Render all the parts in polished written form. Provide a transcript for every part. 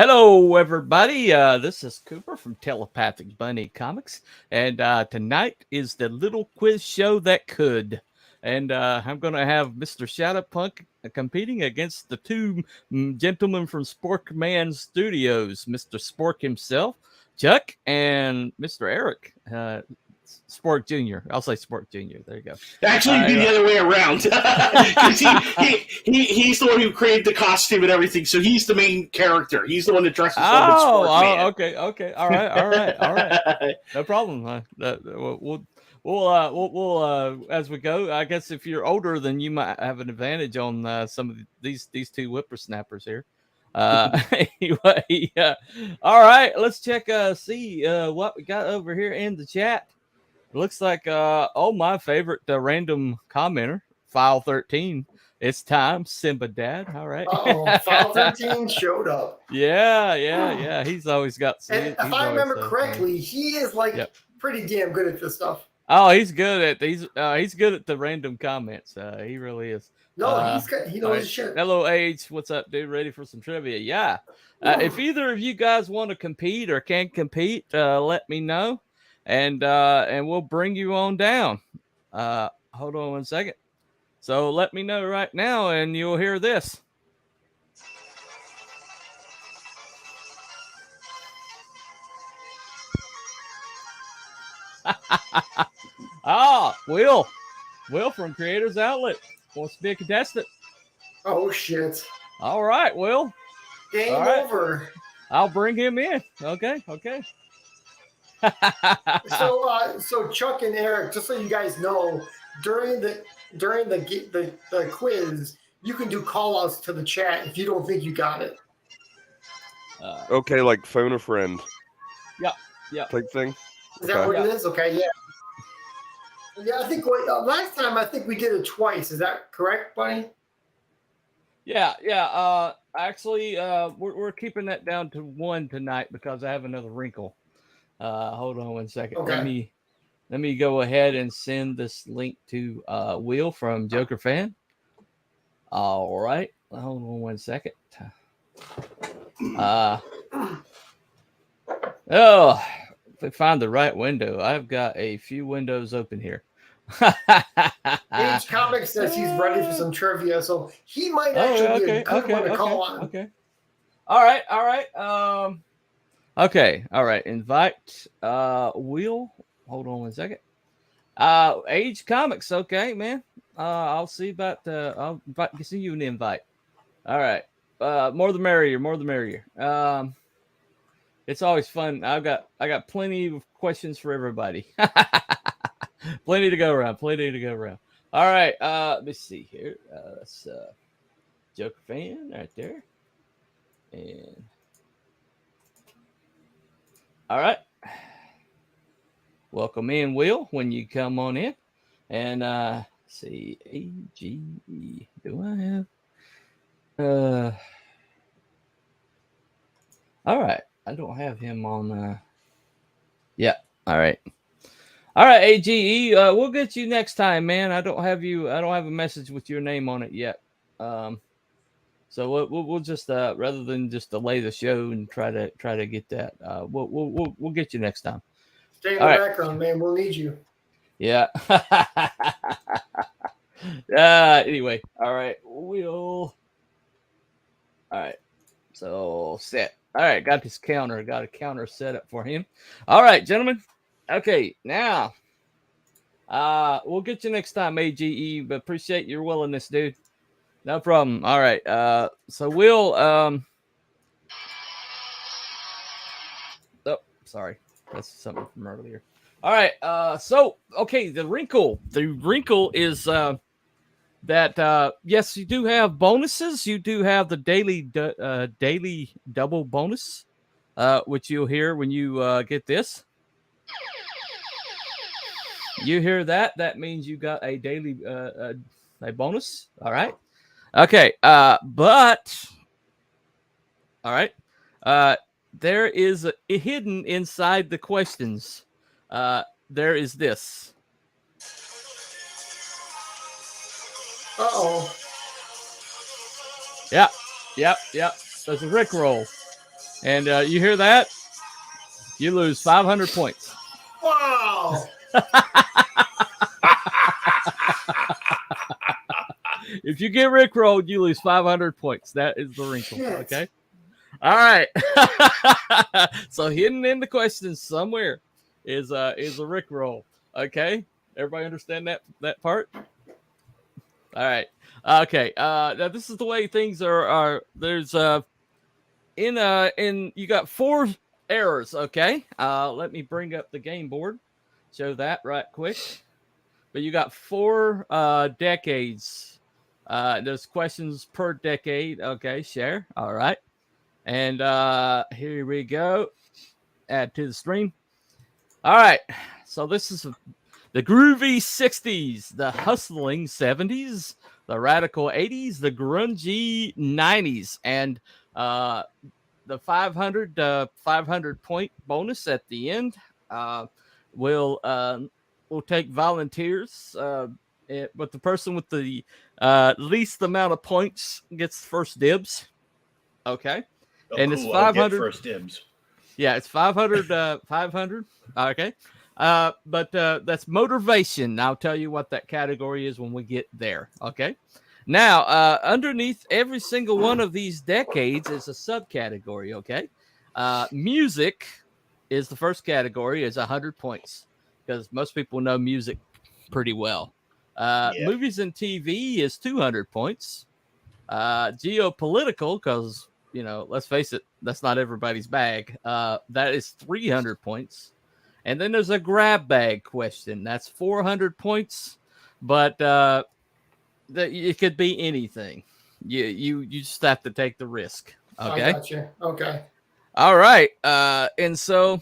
Hello, everybody. This is Cooper from Telepathic Bunny Comics, and tonight is the little quiz show that could. And I'm going to have Mr. Shadowpunk competing against the two gentlemen from Sporkman Studios, Mr. Spork himself, Chuck, and Mr. Eric. Spork Jr. I'll say Spork Jr. There you go. Actually, it'd be the other way around. Because he's the one who created the costume and everything, so he's the main character. He's the one that dresses up as Sporkman. Okay. All right. No problem. We'll as we go. I guess if you're older, then you might have an advantage on some of these two whippersnappers here. Anyway, all right. Let's check. See what we got over here in the chat. It looks like my favorite random commenter, File 13. It's time, Simba Dad. All right. File 13 showed up. Yeah. He's always got. And if I remember correctly, he is pretty damn good at this stuff. Oh, he's good at he's good at the random comments. He really is. No, he knows his shit. Hello, H. What's up, dude? Ready for some trivia? Yeah. If either of you guys want to compete or can compete, let me know. And we'll bring you on down. Hold on 1 second. So let me know right now, and you'll hear this. Will from Creators Outlet wants to be a contestant. Oh shit! All right, Will. Game over. I'll bring him in. Okay. So Chuck and Eric, just so you guys know, during the quiz, you can do call outs to the chat if you don't think you got it. Okay, like phone a friend. Yeah. Type thing. Is that what it is? Okay, yeah. Yeah, I think last time we did it twice. Is that correct, Bunny? Yeah. Actually, we're keeping that down to one tonight because I have another wrinkle. Hold on 1 second. Okay. Let me go ahead and send this link to Will from Joker Fan. All right. Hold on 1 second. If we find the right window, I've got a few windows open here. Age Comic says he's ready for some trivia, so he might actually be a good one to call on. Okay. All right. Okay. All right. Invite Will. Hold on 1 second. Age Comics. Okay, man. I'll see about I'll see you an invite. All right. More the merrier. It's always fun. I got plenty of questions for everybody. Plenty to go around. All right. Let me see here. That's Joker Fan right there. And all right. Welcome in, Will, when you come on in. And see, AGE. Do I have all right. I don't have him on yeah. All right, AGE. We'll get you next time, man. I don't have a message with your name on it yet. So we'll just rather than just delay the show and try to get that, we'll get you next time. Stay in the background, man. We'll need you. Yeah. Anyway, all right. All right. So set. All right, got a counter set up for him. All right, gentlemen. Okay, now we'll get you next time, AGE, but appreciate your willingness, dude. No problem. All right. So we'll oh, sorry. That's something from earlier. All right. So okay, the wrinkle is that yes, you do have bonuses. You do have the daily double bonus, which you'll hear when you get this. You hear that? That means you got a daily a bonus. All right. Okay. But all right. There is hidden inside the questions. There is this. Uh-oh. Yep. There's a Rickroll. And you hear that? You lose 500 points. Wow. If you get rickrolled, you lose 500 points. That is the wrinkle. Shit. Okay. All right. So hidden in the question somewhere is a rickroll. Okay. Everybody understand that part? All right. Okay. Now this is the way things are. There's in you got 4 errors. Okay. Let me bring up the game board. Show that right quick. But you got 4 decades. There's questions per decade. Okay, share. All right. And here we go. Add to the stream. All right. So this is the groovy 60s, the hustling 70s, the radical 80s, the grungy 90s, and the 500 point bonus at the end. We'll take volunteers, but the person with the least amount of points gets first dibs. Okay. Oh, and cool. It's 500 first dibs. Yeah, it's 500 500. Okay. But that's motivation. I'll tell you what that category is when we get there. Okay. Now, underneath every single one of these decades is a subcategory. Okay. Music is the first category, is 100 points because most people know music pretty well. Movies and TV is 200 points. Geopolitical, because let's face it, that's not everybody's bag. That is 300 points. And then there's a grab bag question. That's 400 points, but it could be anything. You just have to take the risk. Okay. I got you. Okay. All right. And so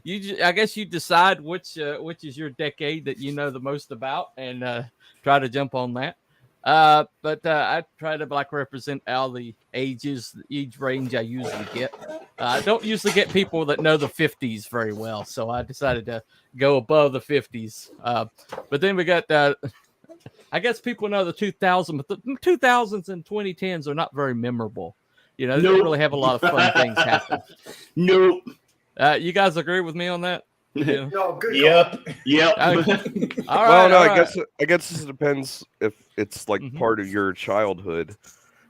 I guess you decide which is your decade that you know the most about, and try to jump on that. But I try to represent all the age range I usually get. I don't usually get people that know the 50s very well, so I decided to go above the 50s. But then we got I guess people know the 2000s, but the 2000s and 2010s are not very memorable. They don't really have a lot of fun things happen. Nope. You guys agree with me on that? Yeah. No, good. Yep. Yep. Okay. All right. Well, no, all I right. guess this depends if it's like part of your childhood.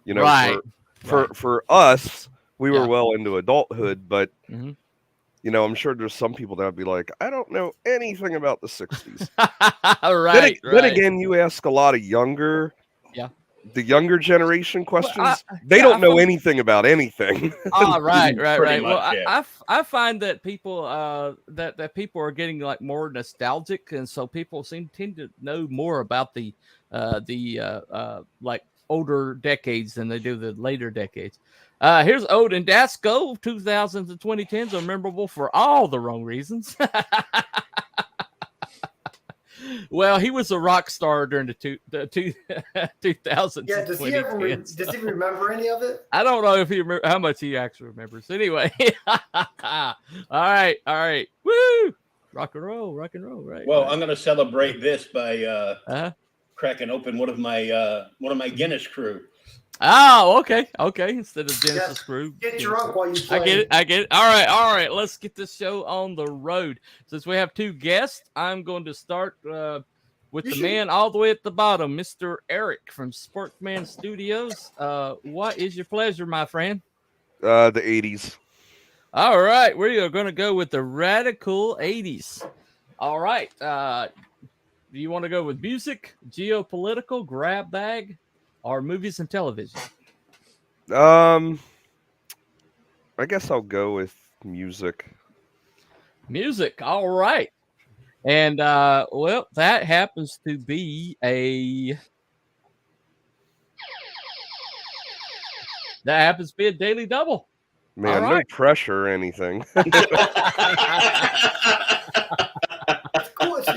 Right. For us, we were Yeah. well into adulthood, but Mhm. I'm sure there's some people that would be like, I don't know anything about the 60s. Right. Then again, you ask a lot of the younger generation questions. They don't know anything about anything. Oh, right. Pretty Well, much, yeah. I find that people that people are getting more nostalgic, and so people tend to know more about the older decades than they do the later decades. Here's Odin. Dasco 2000s and 2010s are memorable for all the wrong reasons. Well, he was a rock star during the 2000s. Yeah, does he remember any of it? I don't know if he how much he actually remembers. Anyway, all right, woo, rock and roll, right? Well, right. I'm going to celebrate this by cracking open one of my Guinness Crew. Oh, okay. Instead of Genesis Crew. Get drunk while you play. I get it. All right. Let's get this show on the road. Since we have 2 guests, I'm going to start with the man all the way at the bottom, Mr. Eric from Sporkman Studios. What is your pleasure, my friend? The 80s. All right. We are going to go with the radical 80s. All right. Do you want to go with music, geopolitical, grab bag, or movies and television? I guess I'll go with music. Music. All right. And well, that happens to be a daily double. Man, All right. no pressure or anything.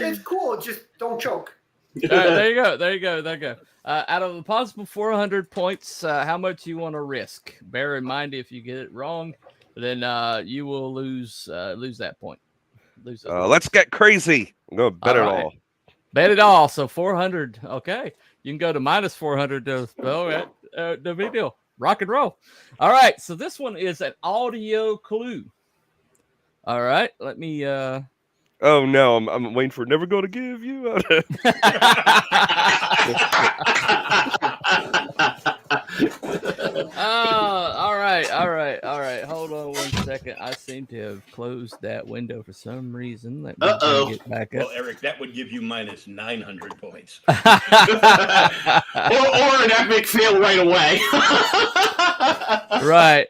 It's cool. Just don't choke. There you go. Out of the possible 400 points, how much you want to risk? Bear in mind, if you get it wrong, then you will lose that point. Let's get crazy. I'm going to bet it all. Bet it all. So 400. Okay. You can go to minus 400. All right. No big deal. rock and roll. All right, so this one is an audio clue. All right, let me. Oh no, I'm waiting for "Never Gonna Give You." All right. Hold on 1 second. I seem to have closed that window for some reason. Let me get back up. Well, Eric, that would give you minus 900 points. or an epic fail right away. Right.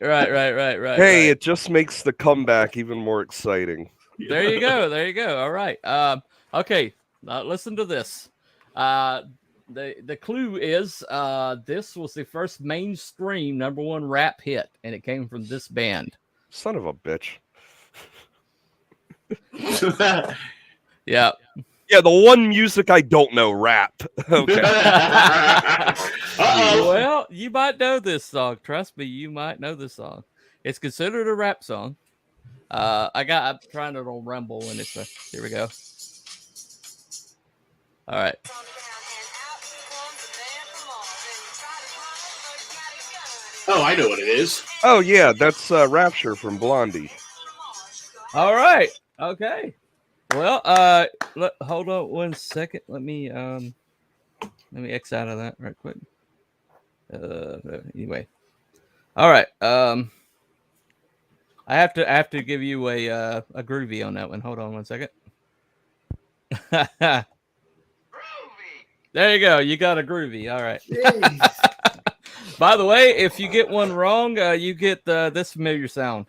Hey, it just makes the comeback even more exciting. There you go. All right. Okay. Listen to this. The clue is this was the first mainstream #1 rap hit, and it came from this band. Son of a bitch. Yeah. Yeah, the one music I don't know, rap. Okay. Well, you might know this song. Trust me, you might know this song. It's considered a rap song. I'm trying it on Rumble, and here we go. All right. Oh, I know what it is. Oh yeah, that's Rapture from Blondie. All right. Okay. Well, hold on 1 second. Let me X out of that right quick. Anyway. All right. I have to give you a groovy on that one. Hold on 1 second. There you go. You got a groovy. All right. By the way, if you get one wrong, you get this familiar sound.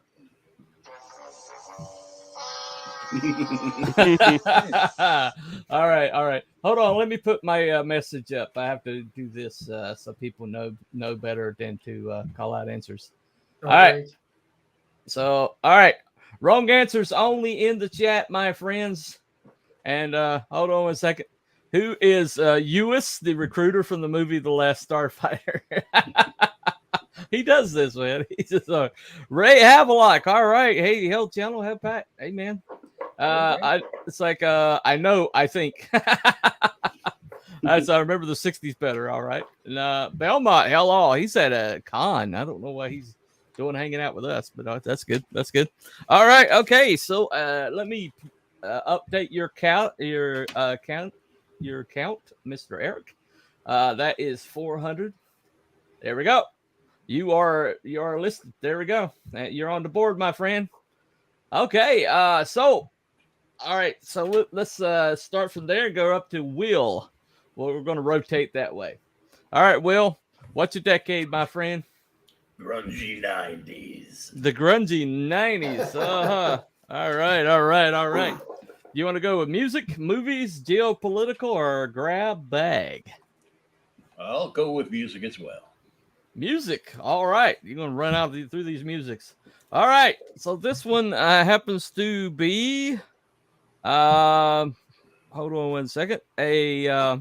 All right. Hold on. Let me put my message up. I have to do this so people know better than to call out answers. All right. So, all right. Wrong answers only in the chat, my friends. And hold on 1 second. Who is Ewis, the recruiter from the movie The Last Starfighter? He does this, man. He's just Ray Havelock. All right. Hey, hell channel, have Pat. Hey, man. It's like I think. I remember the 60s better. All right. And Belmont, hello. He's at a con. I don't know why he's hanging out with us, but that's good. That's good. All right. Okay. So let me update your count, Mr. Eric. That is 400. There we go. You are listed. There we go. You're on the board, my friend. Okay. So, all right. So let's start from there and go up to Will. Well, we're going to rotate that way. All right, Will. What's your decade, my friend? Grungy 90s. The grungy 90s. All right. You want to go with music, movies, geopolitical, or grab bag? I'll go with music as well. Music. All right. You're going to run out through these musics. All right. So this one happens to be, hold on 1 second, a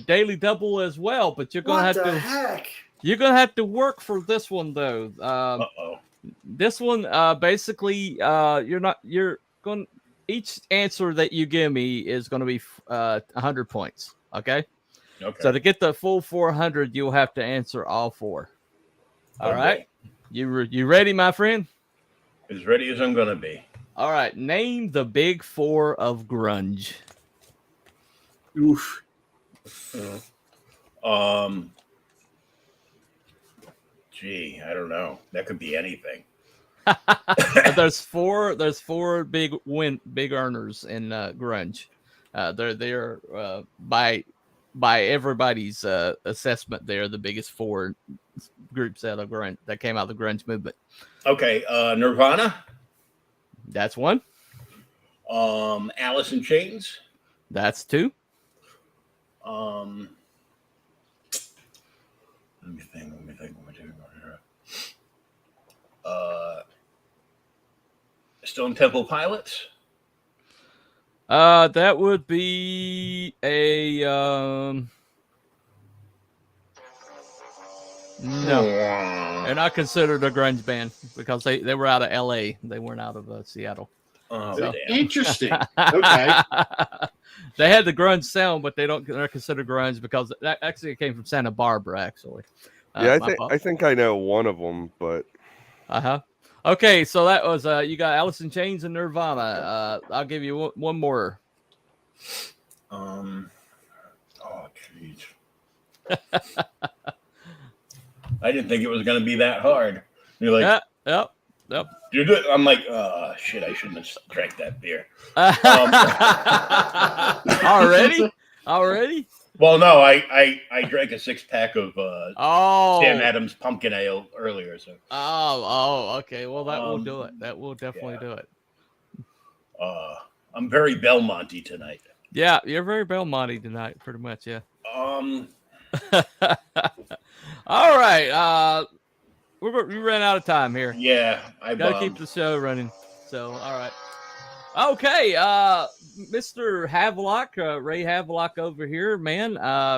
daily double as well, but you're going to have to work for this one though. This one, basically, each answer that you give me is going to be 100 points. Okay. So to get the full 400, you'll have to answer all four. All right. You ready, my friend? As ready as I'm going to be. All right. Name the big four of grunge. Oof. Gee, I don't know. That could be anything. There's four big earners in grunge. They're by everybody's assessment, they're the biggest four groups out of grunge that came out of the grunge movement. Okay, Nirvana. That's one. Alice in Chains. That's two. Let me think. Stone Temple Pilots. That would be a no. They're not considered a grunge band because they were out of LA. They weren't out of Seattle. Interesting. Okay. They had the grunge sound, but they're considered grunge because that actually came from Santa Barbara, actually. Yeah, I think I know one of them, but okay. So that was you got Alice in Chains and Nirvana. I'll give you one more. Oh, jeez. I didn't think it was going to be that hard. You're like, yep. You're good. I'm like, oh shit! I shouldn't have drank that beer. Already? Well, no, I drank a 6-pack of Sam Adams pumpkin ale earlier. So. Okay. Well, that will do it. That will definitely do it. I'm very Belmonty tonight. Yeah, you're very Belmonty tonight, pretty much. Yeah. All right. We ran out of time here. Yeah, I gotta keep the show running. So, all right. Okay, Mr. Havelock, Ray Havelock over here, man.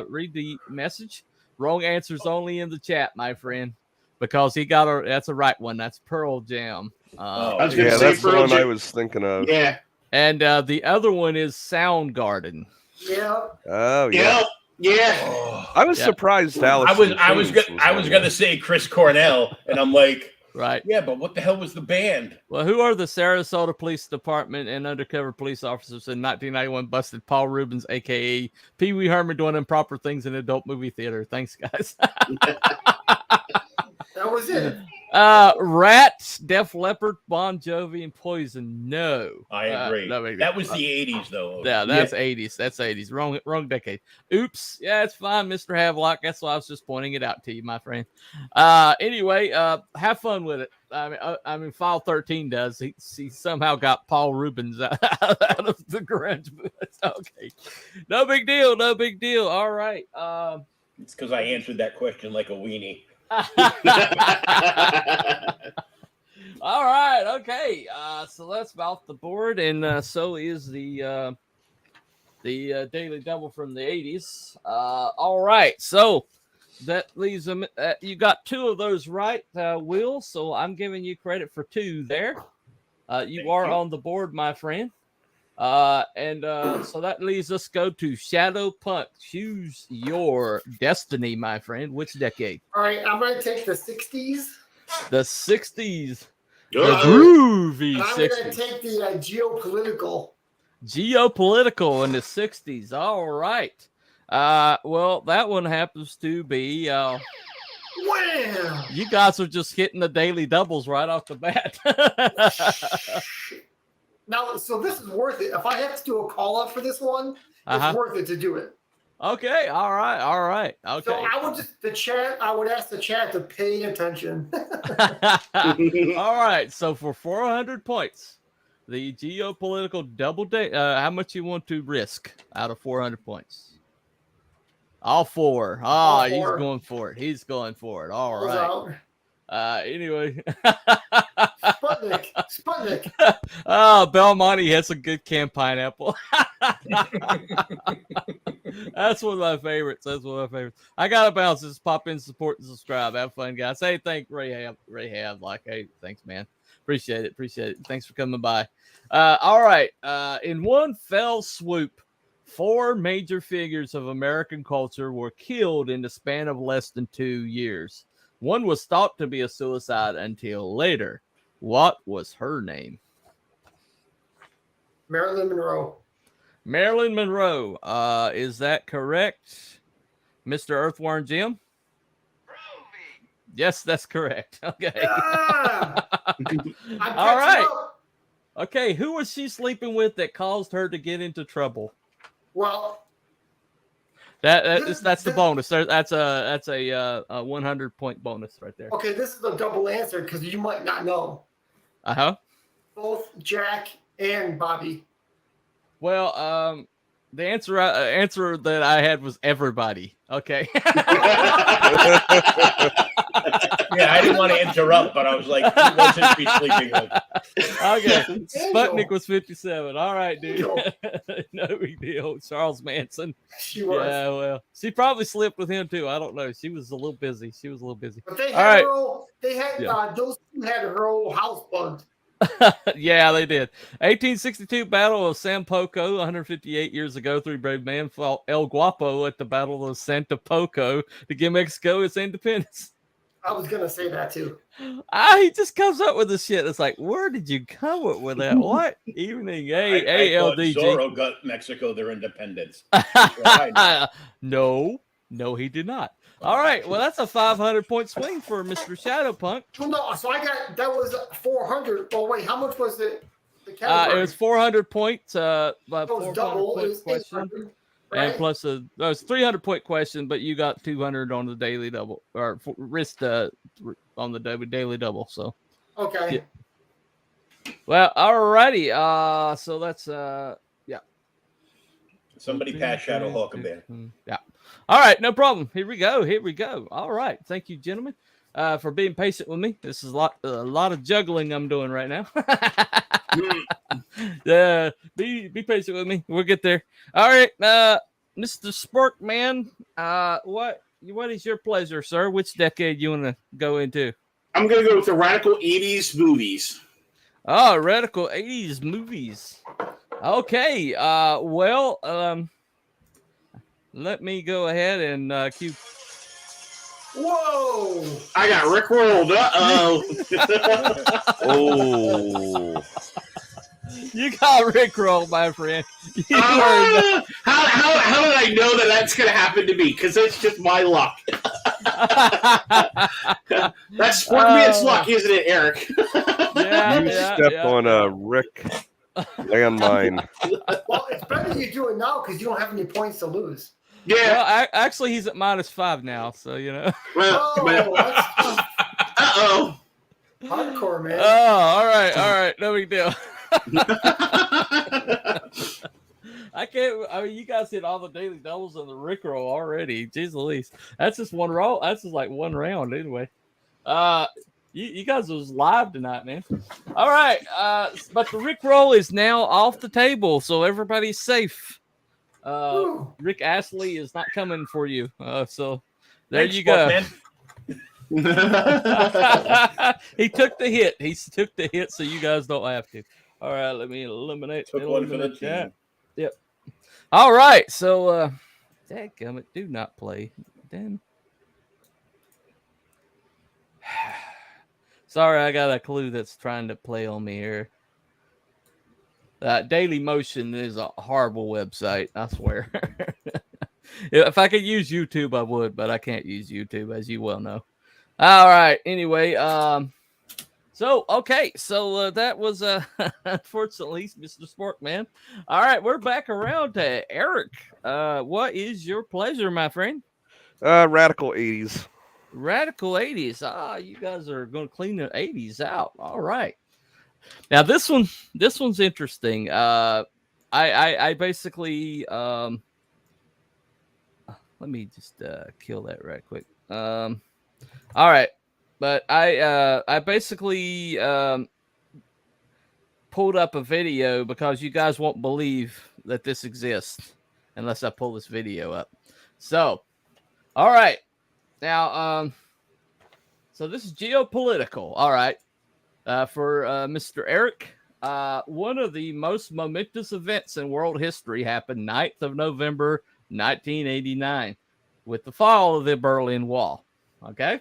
Read the message. Wrong answers only in the chat, my friend, because he got that's a right one. That's Pearl Jam. I was yeah, say that's the one I was thinking of. Yeah. And the other one is Soundgarden. Yeah. Oh yeah. Yeah. Oh, I was surprised Alice. I was gonna say Chris Cornell, and I'm like, right. Yeah, but what the hell was the band? Well, who are the Sarasota Police Department and undercover police officers in 1991 busted Paul Rubens, aka Pee Wee Herman, doing improper things in adult movie theater? Thanks, guys. That was it. Rat, Def Leppard, Bon Jovi, and Poison. No, I agree. That was the 80s, though. Yeah, that's 80s. That's 80s. Wrong decade. Oops. Yeah, it's fine, Mr. Havelock. That's why I was just pointing it out to you, my friend. Anyway, have fun with it. I mean, File 13 does. He somehow got Paul Rubens out of the grunge. Okay, no big deal. No big deal. All right. It's because I answered that question like a weenie. All right, okay. So that's about the board, and so is the Daily Double from the 80s. All right, so that leaves them. You got 2 of those right, Will. So I'm giving you credit for 2 there. You are on the board, my friend. So that leaves us go to Shadow Punk. Choose your destiny, my friend. Which decade? All right, I'm going to take the 60s. The 60s. The groovy and I'm 60s. going to take the geopolitical. Geopolitical in the 60s. All right. Well, that one happens to be... Wham! You guys are just hitting the daily doubles right off the bat. Now, so this is worth it. If I have to do a call up for this one, it's worth it to do it. Okay, all right. Okay. So I would ask the chat to pay attention. All right. So for 400 points, the geopolitical double day. How much you want to risk out of 400 points? All 4. All 4. He's going for it. He's going for it. All right. Anyway. Sputnik. Belmont has a good canned pineapple. That's one of my favorites. I gotta bounce. Just pop in, support, and subscribe. Have fun, guys. Hey, thank Ray Have. Like, hey, thanks, man. Appreciate it. Thanks for coming by. All right. In one fell swoop, 4 major figures of American culture were killed in the span of less than 2 years. One was thought to be a suicide until later. What was her name? Marilyn Monroe. Marilyn Monroe. Is that correct, Mr. Earthworm Jim? Groovy. Yes, that's correct. Okay. All right. Okay, who was she sleeping with that caused her to get into trouble? Well, that's the bonus. That's a 100-point bonus right there. Okay, this is a double answer because you might not know. Both Jack and Bobby. Well, the answer that I had was everybody. Okay. Yeah, I didn't want to interrupt, but I was like, who wasn't she sleeping with? Okay. Sputnik was 57. All right, dude. No big deal. Charles Manson. She was. Yeah, well, she probably slept with him too. I don't know. She was a little busy. But they had her old, those 2 had her old house bugged. Yeah, they did. 1862 Battle of San Poco, 158 years ago. 3 brave men fought El Guapo at the Battle of Santa Poco to give Mexico its independence. I was gonna say that too. He just comes up with this shit. It's like, where did you come up with that? What evening? I thought ALDG. Zorro got Mexico their independence. No, he did not. All right, well, that's a 500-point swing for Mr. Shadowpunk. Well, no, so I got that was 400. Oh wait, how much was the It category? was 400 points. It was double. It 400-point was question. 800, right? And plus it was 300-point question, but you got 200 on the daily double or wrist on the daily double. So Okay. yeah. Well, alrighty. So that's yeah. Somebody pass Shadow Hawk a bit. Yeah. All right, no problem. Here we go. All right, thank you, gentlemen, for being patient with me. This is a lot of juggling I'm doing right now. Be patient with me. We'll get there. All right, Mr. Sporkman, what is your pleasure, sir? Which decade you want to go into? I'm going to go with the radical 80s movies. Oh, radical 80s movies. Okay. Let me go ahead and cue. Whoa! I got Rick rolled. Uh-oh. Oh. You got Rickroll, my friend. How did I know that that's going to happen to me? Because it's just my luck. That's Sporkman's luck, isn't it, Eric? You stepped on a Rick landmine. Well, it's better you do it now because you don't have any points to lose. Yeah. Well, actually, he's at -5 now, so you know. Well, uh-oh. Hardcore, man. Oh, all right, no big deal. I mean, you guys hit all the daily doubles on the Rickroll already. Jeez Louise. That's just one roll. That's just like one round anyway. You guys was live tonight, man. All right. But the Rickroll is now off the table, so everybody's safe. Rick Astley is not coming for you. So there you go. He took the hit. So you guys don't have to. All right, let me eliminate that. Yep. All right, so dadgummit, do not play. Then sorry, I got a clue that's trying to play on me here. Daily Motion is a horrible website, I swear. If I could use YouTube, I would, but I can't use YouTube, as you well know. All right. Anyway, that was unfortunately Mr. Sporkman. All right, we're back around to Eric. What is your pleasure, my friend? Radical 80s. Radical 80s. You guys are going to clean the 80s out. All right. Now this one's interesting. I basically let me just kill that right quick. All right, but I basically pulled up a video because you guys won't believe that this exists unless I pull this video up. So, all right, now so this is geopolitical. All right. For Mr. Eric, one of the most momentous events in world history happened 9th of November, 1989, with the fall of the Berlin Wall. Okay?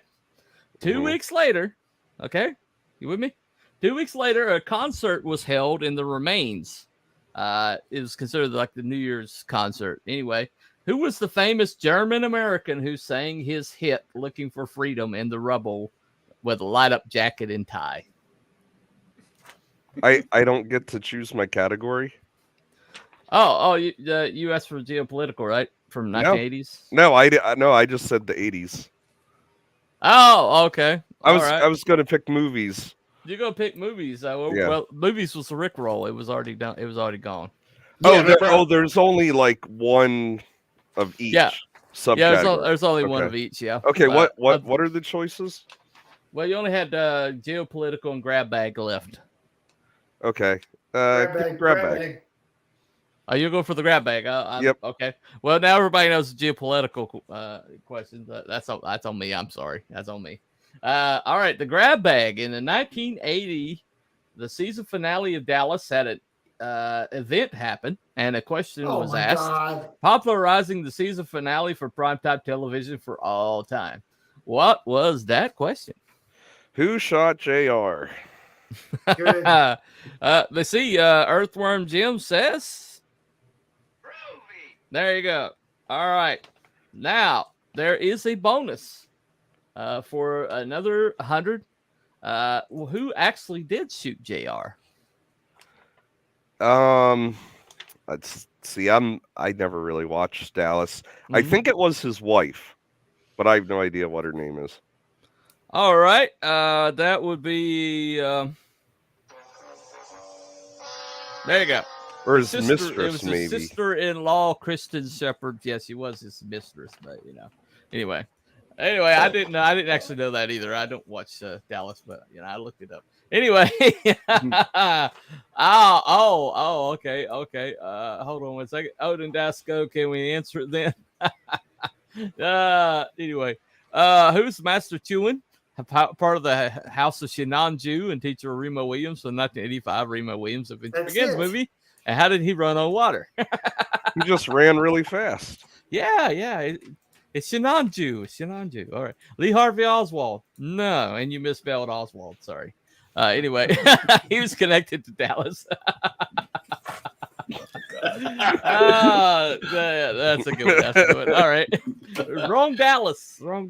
2 weeks later, okay? You with me? 2 weeks later, a concert was held in the Remains. It was considered like the New Year's concert. Anyway, who was the famous German-American who sang his hit, Looking for Freedom in the Rubble, with a light-up jacket and tie? I don't get to choose my category. You asked for geopolitical, right? From 1980s? No, I just said the 80s. Oh, okay. I was going to pick movies. You're going to pick movies. Well, movies was the Rickroll. It was already done. It was already gone. There's only like one of each. Yeah. Subcategory. Yeah, there's only one of each. Yeah. Okay. What are the choices? Well, you only had geopolitical and grab bag left. Okay. Grab bag. Oh, you'll go for the grab bag. Yep. Okay. Well, now everybody knows the geopolitical questions. That's on me. I'm sorry. That's on me. All right. The grab bag in the 1980 the season finale of Dallas had an event happen, and a question was asked, popularizing the season finale for primetime television for all time. What was that question? Who shot JR? Let's see. Earthworm Jim says, Groovy. there you go. All right. Now, there is a bonus for another 100. Who actually did shoot JR? Let's see. I never really watched Dallas. I think it was his wife, but I have no idea what her name is. All right. That would be there you go. Or his Sister, mistress, it was maybe. his sister-in-law, Kristen Shepard. Yes, he was his mistress, but Anyway, I didn't actually know that either. I don't watch Dallas, but I looked it up. Anyway, okay. Hold on 1 second. Odin Dasco, can we answer it then? Anyway, who's Master Chewin? Part of the House of Shinanju and teacher Remo Williams from 1985. Remo Williams of Begins movie. And how did he run on water? He just ran really fast. Yeah. It's Shinanju. All right. Lee Harvey Oswald. No, and you misspelled Oswald. Sorry. Anyway, he was connected to Dallas. That's a good one. All right. Wrong Dallas. All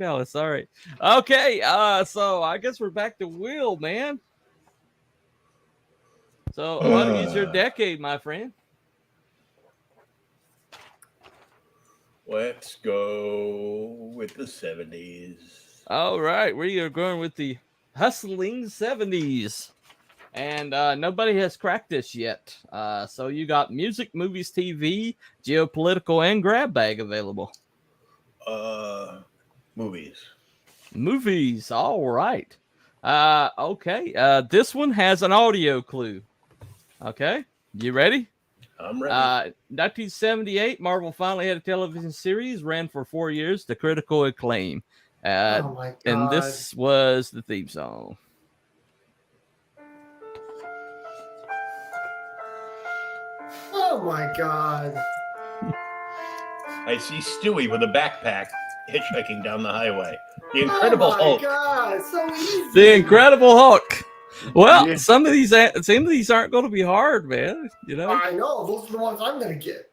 right. Okay. So I guess we're back to Will, man. So what is your decade, my friend? Let's go with the 70s. All right. We are going with the hustling 70s. And nobody has cracked this yet. So you got music, movies, TV, geopolitical, and grab bag available. Movies. All right. Okay. This one has an audio clue. Okay. You ready? I'm ready. 1978, Marvel finally had a television series, ran for 4 years, to critical acclaim. Oh my God. And this was the theme song. Oh my God. I see Stewie with a backpack hitchhiking down the highway. The Incredible Hulk. God, so easy. The Incredible Hulk. Well, some of these aren't going to be hard, man. I know. Those are the ones I'm going to get.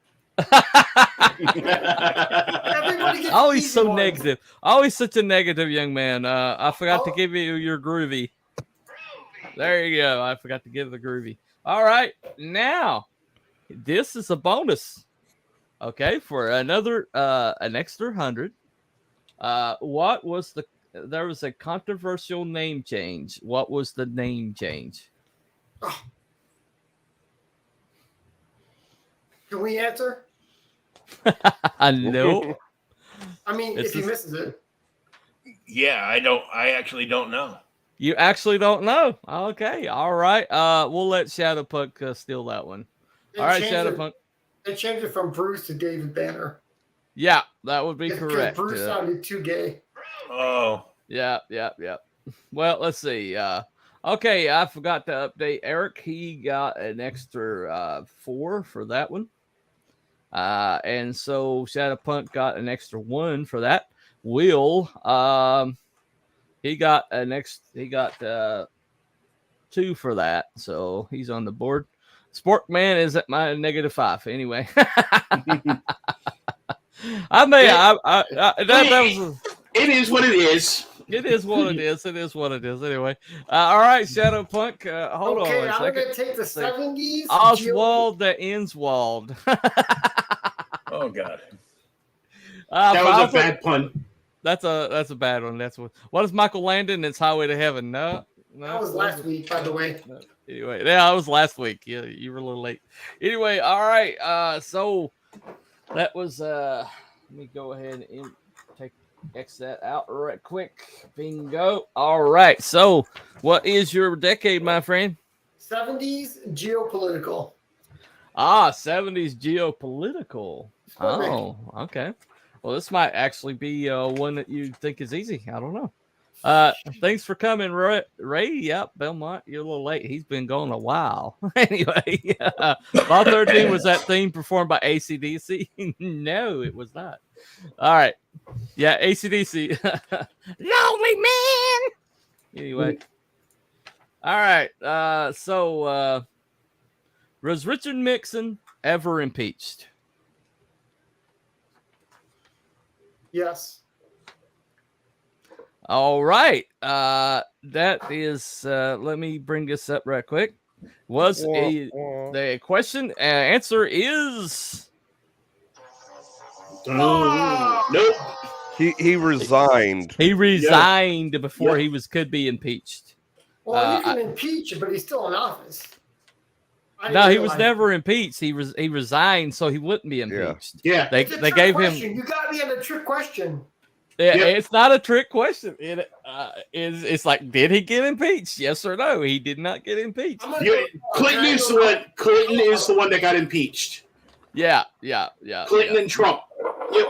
Always so ones. Negative. Always such a negative young man. I forgot to give you your Groovy. There you go. I forgot to give the Groovy. All right. Now, this is a bonus. Okay, for another an extra 100. What was there was a controversial name change. What was the name change? Oh. Can we answer? No. I mean, if he misses it. Yeah, I actually don't know. You actually don't know? Okay, all right. We'll let Shadowpunk steal that one. All right, Shadowpunk. They changed it from Bruce to David Banner. Yeah, that would be correct. Bruce sounded too gay. Oh. Yeah. Well, let's see. Okay, I forgot to update Eric. He got an extra 4 for that one. And so Shadowpunk got an extra 1 for that. Will, he got 2 for that. So he's on the board. Sporkman is at my -5. Anyway. It is what it is. It is what it is. Anyway. All right, Shadowpunk. Hold on a second. I'm going to take the 70s. Oswald the Inswald. Oh, God. That was a bad pun. That's a bad one. That's what is Michael Landon? It's Highway to Heaven. No. That was last week, by the way. Anyway, yeah, that was last week. Yeah, you were a little late. Anyway, all right. So that was let me go ahead and X that out right quick. Bingo. All right. So what is your decade, my friend? 70s geopolitical. 70s geopolitical. Oh, okay. Well, this might actually be one that you think is easy. I don't know. Thanks for coming, Ray. Yep, Belmont, you're a little late. He's been going a while. Anyway, Ball 13 was that theme performed by AC/DC? No, it was not. All right. Yeah, AC/DC. Lonely man. Anyway. All right. So was Richard Nixon ever impeached? Yes. All right. That is, let me bring this up right quick. The question answer is Nope. He resigned. he resigned before he could be impeached. Well, you can impeach him, but he's still in office. No, he was never impeached. He resigned so he wouldn't be impeached. Yeah. They gave him. You got me on a trick question. It's not a trick question. It's like, did he get impeached? Yes or no? He did not get impeached. Clinton is the one that got impeached. Yeah. Clinton and Trump. Yep.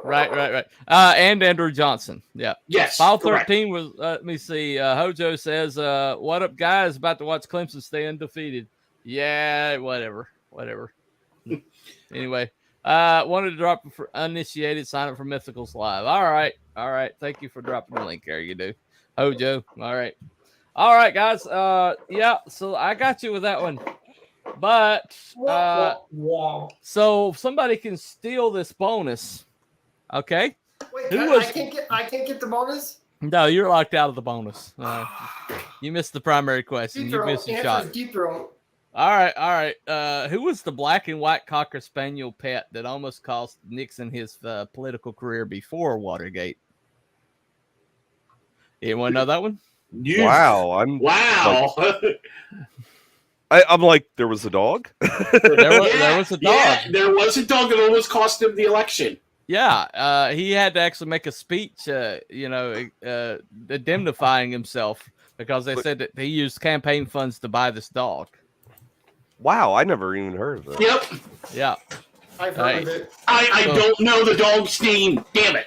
Right. And Andrew Johnson. Yeah. Yes. File 13 was. Let me see. Hojo says, "What up, guys? About to watch Clemson stay undefeated." Yeah. Whatever. Anyway. Wanted to drop for uninitiated, sign up for Mythicals Live. All right. Thank you for dropping the link there. You do. Hojo. All right, guys. Yeah. So I got you with that one, but so somebody can steal this bonus. Okay. Wait, I can't get the bonus. No, you're locked out of the bonus. You missed the primary question. You missed your shot. Deep throat. All right. Who was the black and white Cocker Spaniel pet that almost cost Nixon his political career before Watergate? Anyone know that one? Wow. Wow. I'm like, there was a dog? There was a dog. Yeah, there was a dog that almost cost him the election. Yeah, he had to actually make a speech, indemnifying himself because they said that he used campaign funds to buy this dog. Wow, I never even heard of that. Yep. Yeah. I've heard of it. I don't know the dog's name. Damn it.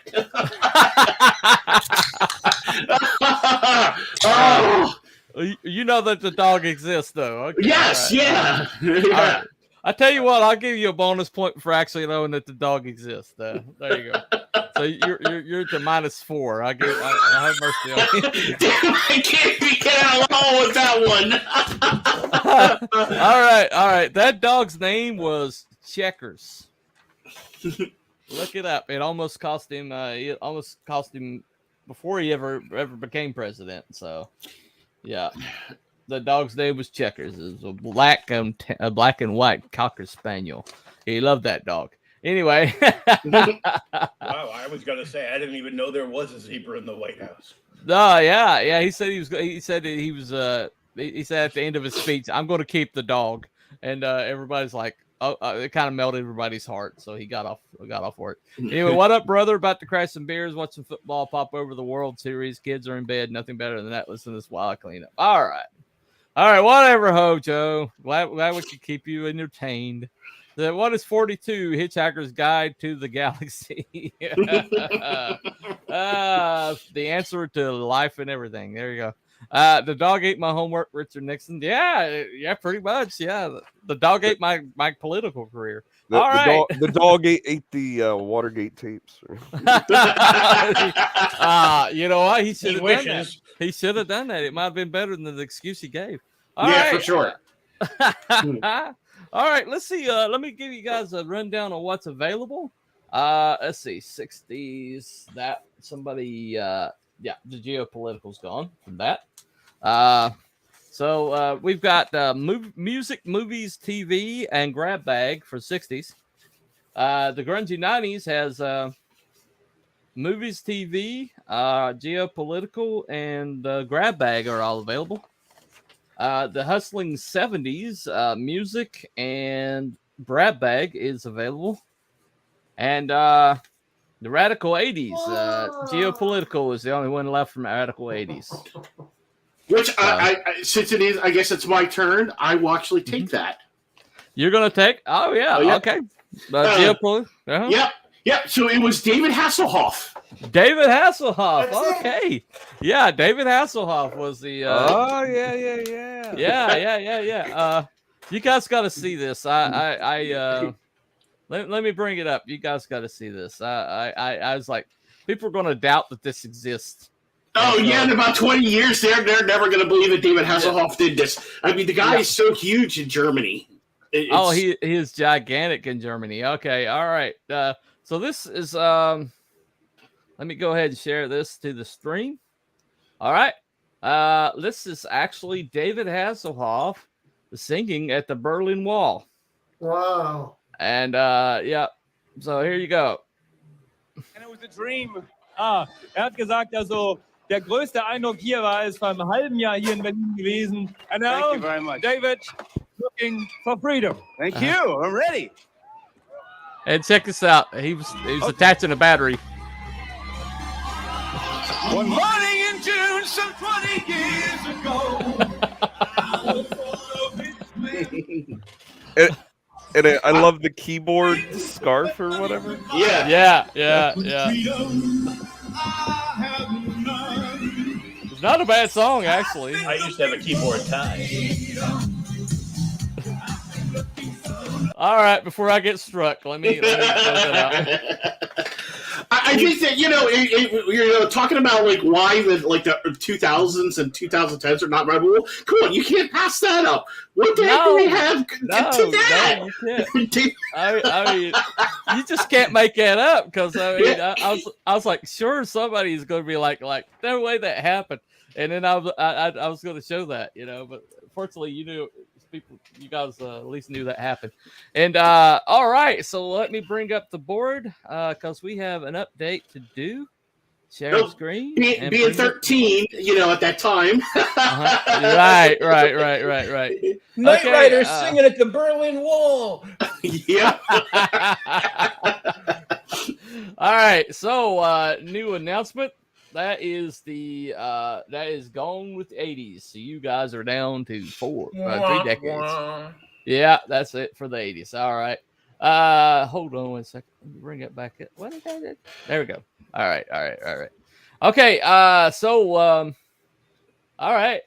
Oh. You know that the dog exists, though. Okay, yes, right. yeah. Right. I tell you what, I'll give you a bonus point for actually knowing that the dog exists. There you go. So you're to -4. I have mercy on you. Damn, I can't get out along with that one. All right. That dog's name was Checkers. Look it up. It almost cost him. Before he ever became president. So, yeah, the dog's name was Checkers. It was a black and white Cocker Spaniel. He loved that dog. Anyway. Wow, I was gonna say I didn't even know there was a zebra in the White House. No, yeah. He said he said at the end of his speech, "I'm going to keep the dog," and everybody's like, "Oh," it kind of melted everybody's heart. So he got off for it. Anyway, what up, brother? About to crash some beers, watch some football pop over the World Series. Kids are in bed. Nothing better than that. Listen to this while I clean up. All right. Whatever, Hojo. Glad we could keep you entertained. What is 42? Hitchhiker's Guide to the Galaxy. The answer to life and everything. There you go. The dog ate my homework, Richard Nixon. Yeah, pretty much. Yeah, the dog ate my political career. The dog ate the Watergate tapes. You know what? He should have done that. He should have done that. It might have been better than the excuse he gave. All right. For sure. All right, let's see. Let me give you guys a rundown on what's available. Let's see, 60s. That somebody, the geopolitical's gone from that. So we've got music, movies, TV, and grab bag for 60s. The grungy 90s has movies, TV, geopolitical, and grab bag are all available. The hustling 70s, music and grab bag is available. And the radical 80s, geopolitical is the only one left from radical 80s. Which I since it is, I guess it's my turn. I will actually take that. You're gonna take? Oh yeah. Okay. Geopolitical. Yep. So it was David Hasselhoff David Hasselhoff. That's it. Okay. Yeah, David Hasselhoff was the. Oh yeah. You guys got to see this. Let me bring it up. You guys got to see this. I was like, people are going to doubt that this exists. Oh yeah, in about 20 years, they're never going to believe that David Hasselhoff did this. I mean, the guy is so huge in Germany. He is gigantic in Germany. Okay, all right. So this is let me go ahead and share this to the stream. All right. This is actually David Hasselhoff singing at the Berlin Wall. Wow. And yeah, so here you go. And it was a dream. Hat gesagt, also der größte Eindruck hier war es vor einem halben Jahr hier in Berlin gewesen. And now, Thank you very much. David, looking for freedom. Thank you. I'm ready. And check this out. He was attaching a battery. One morning in June, some 20 years ago. I love the keyboard scarf or whatever. Yeah. It's not a bad song, actually. I used to have a keyboard tie. All right, before I get struck, let me close it out. I think that you're talking about like why the 2000s and 2010s are not memorable. Come on, you can't pass that up. What the heck do we have to that? No, you can't. I mean, you just can't make that up because I mean, I was like, sure, somebody's going to be like, no way that happened, and then I was going to show that, but fortunately, you guys at least knew that happened. And all right, so let me bring up the board because we have an update to do. Share screen. Being 13, at that time. Right. Knight Rider singing at the Berlin Wall. Yeah. All right, so new announcement. That is Gone with the 80s. So you guys are down to 3 decades. Yeah, that's it for the 80s. All right. Hold on 1 second. Let me bring it back up. What did I do? There we go. All right. Okay. So all right.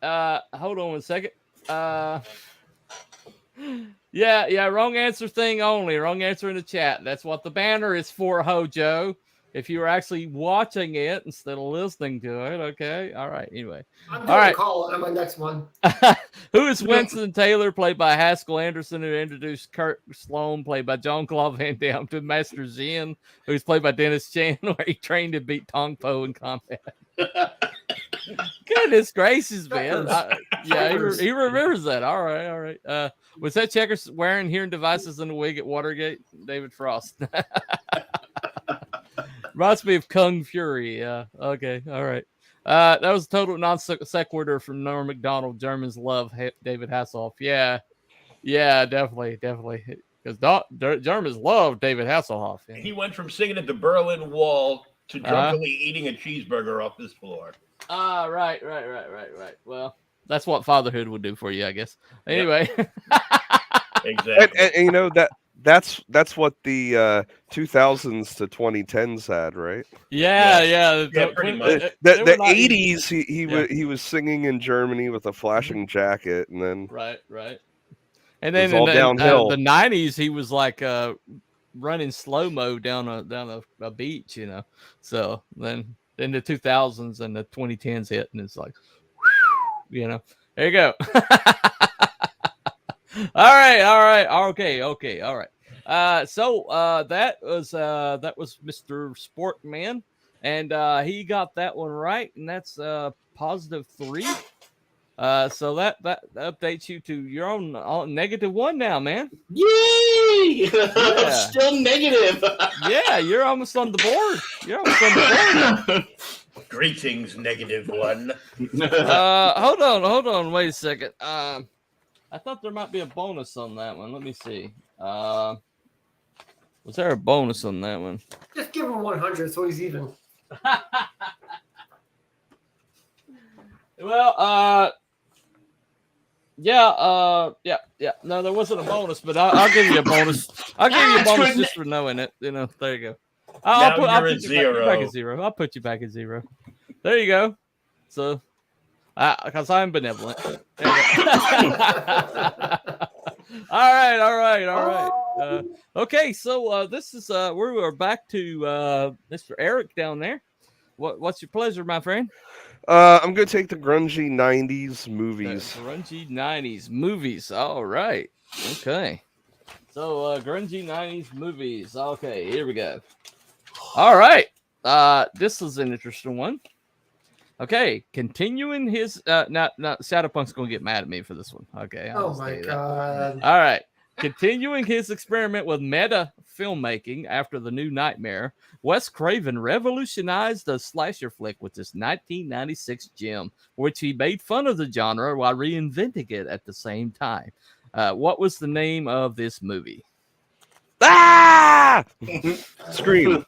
Hold on 1 second. Yeah. Wrong answer thing only. Wrong answer in the chat. That's what the banner is for, Hojo. If you were actually watching it instead of listening to it, okay? All right, anyway. I'm going to call it on my next one. Who is Winston Taylor, played by Haskell Anderson, who introduced Kurt Sloan, played by John Claude Van Damme, to Master Zen, who's played by Dennis Chan, where he trained to beat Tong Po in combat? Goodness gracious, man. He remembers that. All right. Was that Checkers wearing hearing devices in the wig at Watergate? David Frost. Reminds me of Kung Fury. Yeah. Okay. All right. That was a total non sequitur from Norm Macdonald. Germans love David Hasselhoff. Yeah. Definitely. Because Germans love David Hasselhoff. Yeah. He went from singing at the Berlin Wall to drunkenly eating a cheeseburger off this floor. Right. Well, that's what fatherhood would do for you, I guess. Anyway. Yep. Exactly. And that's what the 2000s to 2010s had, right? Yeah. Pretty much. The 80s, he was singing in Germany with a flashing jacket, and then right. And then all downhill. The 90s, he was like running slow mo down a beach, So then the 2000s and the 2010s hit, and it's like, there you go. All right. Okay. All right. So that was Mr. Sporkman, and he got that one right, and that's +3. So that updates you to your own -1 now, man. Yay! I'm still negative. Yeah, you're almost on the board. Greetings, -1. Hold on. Wait a second. I thought there might be a bonus on that one. Let me see. Was there a bonus on that one? Just give him 100 so he's even. Well, yeah. No, there wasn't a bonus, but I'll give you a bonus. I'll give you a bonus just for knowing it. There you go. Now I'll you're put at you back at zero. zero. I'll put you back at zero. There you go. So, because I'm benevolent. There you go. All right. Okay, so this is we are back to Mr. Eric down there. What's your pleasure, my friend? I'm gonna take the grungy '90s movies. The grungy 90s movies. All right. Okay. So grungy 90s movies. Okay, here we go. All right. This is an interesting one. Okay, continuing his not Shadowpunk's gonna get mad at me for this one. Okay. I'll Oh just my tell you that. god. All right. Continuing his experiment with meta filmmaking after The New Nightmare, Wes Craven revolutionized the slasher flick with this 1996 gem, which he made fun of the genre while reinventing it at the same time. What was the name of this movie? Ah! Scream.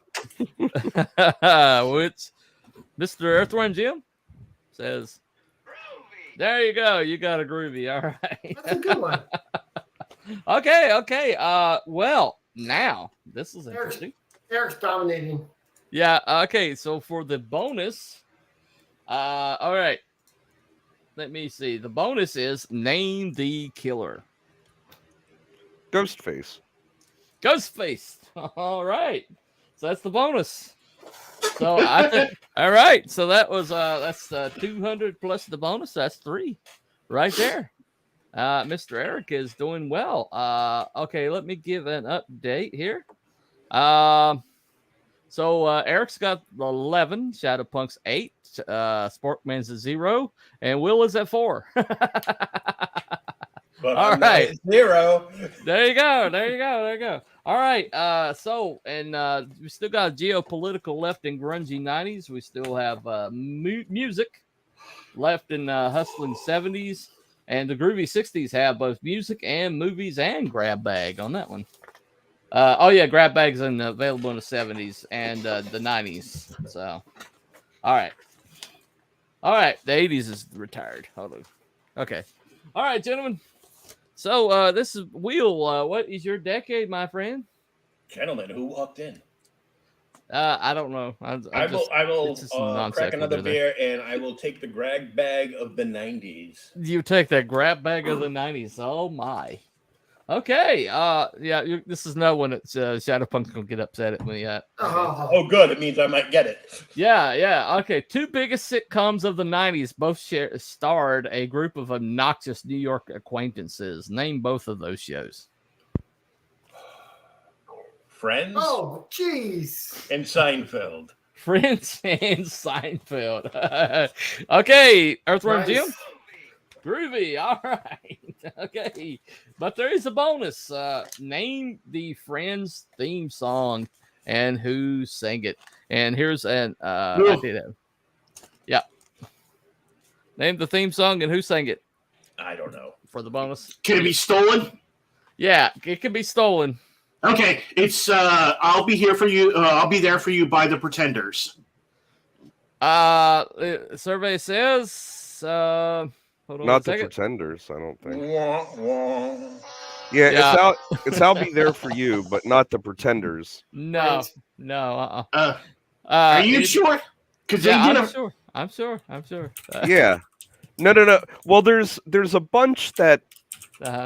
Which Mr. Earthworm Jim says, Groovy. there you go. You got a groovy. All right. That's a good one. Okay. Well, now this is interesting. Eric's dominating. Yeah. Okay. So for the bonus, all right. Let me see. The bonus is name the killer. Ghostface. Ghostface. All right. So that's the bonus. So I think. All right. So that was that's 200 plus the bonus. That's 3 right there. Mr. Eric is doing well. Okay, let me give an update here. So Eric's got 11, Shadowpunk's 8, Sporkman's at 0, and Will is at 4. But All I'm not right. at 0. There you go. All right. So we still got geopolitical left in grungy 90s. We still have music left in hustling 70s. And the groovy 60s have both music and movies and grab bag on that one. Grab bags available in the 70s and the 90s. So, all right. The 80s is retired. Hold on. Okay. All right, gentlemen. So this is Wheel. What is your decade, my friend? Gentlemen, who walked in? I don't know. I will crack another there. beer, and I will take the grab bag of the 90s. You take that grab bag of the 90s. Oh my. Okay. This is no one that's Shadowpunk's gonna get upset at me yet. Oh, good. It means I might get it. Yeah. Okay. 2 biggest sitcoms of the 90s both starred a group of obnoxious New York acquaintances. Name both of those shows. Friends? Oh, jeez. And Seinfeld. Friends and Seinfeld. Okay, Earthworm Nice. Jim. Groovy. All right. Okay. But there is a bonus. Name the Friends theme song and who sang it. And here's an I did it. Yeah. Name the theme song and who sang it. I don't know. For the bonus. Can it be stolen? Yeah, it can be stolen. Okay, it's I'll be here for you. I'll be there for you by the Pretenders. Survey says hold on Not a the second. Pretenders, I don't think. Yeah. Yeah, it's I'll be there for you, but not the Pretenders. No. Are you sure? Because I'm sure. Yeah. No. Well, there's a bunch that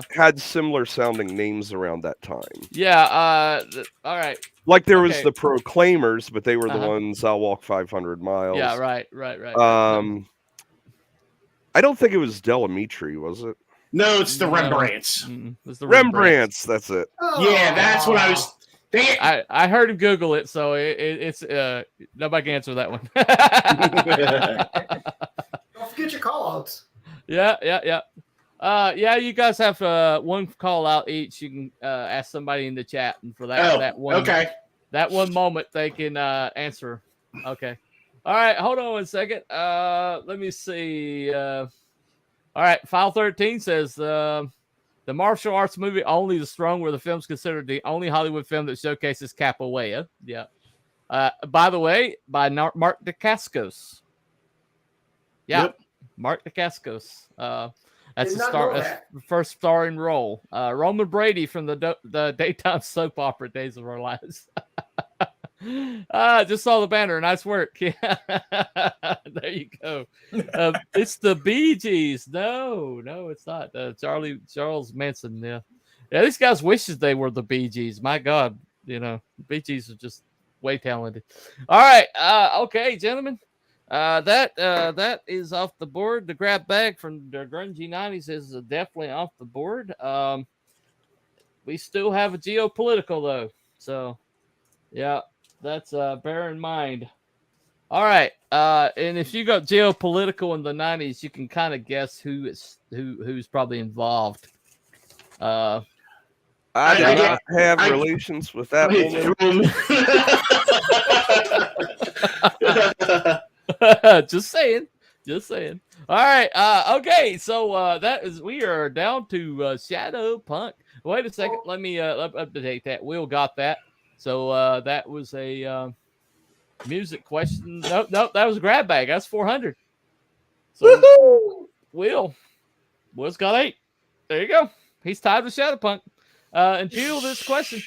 had similar sounding names around that time. Yeah. All right. Like there was the Proclaimers, but they were the ones I'll walk 500 miles. Yeah. Right. I don't think it was Delamitri, was it? No, it's the Rembrandts. It was the Rembrandts. That's it. Yeah, that's what I was. I heard him Google it, so it's nobody can answer that one. Don't forget your call outs. Yeah. You guys have one call out each. You can ask somebody in the chat, and for that one moment they can answer. Okay. All right, hold on 1 second. Let me see. All right, File 13 says the martial arts movie Only the Strong, where the film's considered the only Hollywood film that showcases capoeira. Yeah. By the way, by Mark Dacascos. Yeah, yep. Mark Dacascos. That's the first starring role. Roman Brady from the daytime soap opera Days of Our Lives. Just saw the banner. Nice work. Yeah. There you go. It's the Bee Gees. No, it's not. Charles Manson. Yeah. Yeah, these guys wishes they were the Bee Gees. My God, Bee Gees are just way talented. All right. Okay, gentlemen. That is off the board. The grab bag from the Grungy 90s is definitely off the board. We still have a geopolitical though. So, yeah. That's bear in mind. All right, and if you got geopolitical in the 90s, you can kind of guess who's probably involved. I do not have relations with that woman. Just saying. All right. Okay. So we are down to Shadow Punk. Wait a second. Let me update that. Will got that. So that was a music question. Nope, that was a grab bag. That's 400. So Will's got 8. There you go. He's tied with Shadow Punk. Until this question.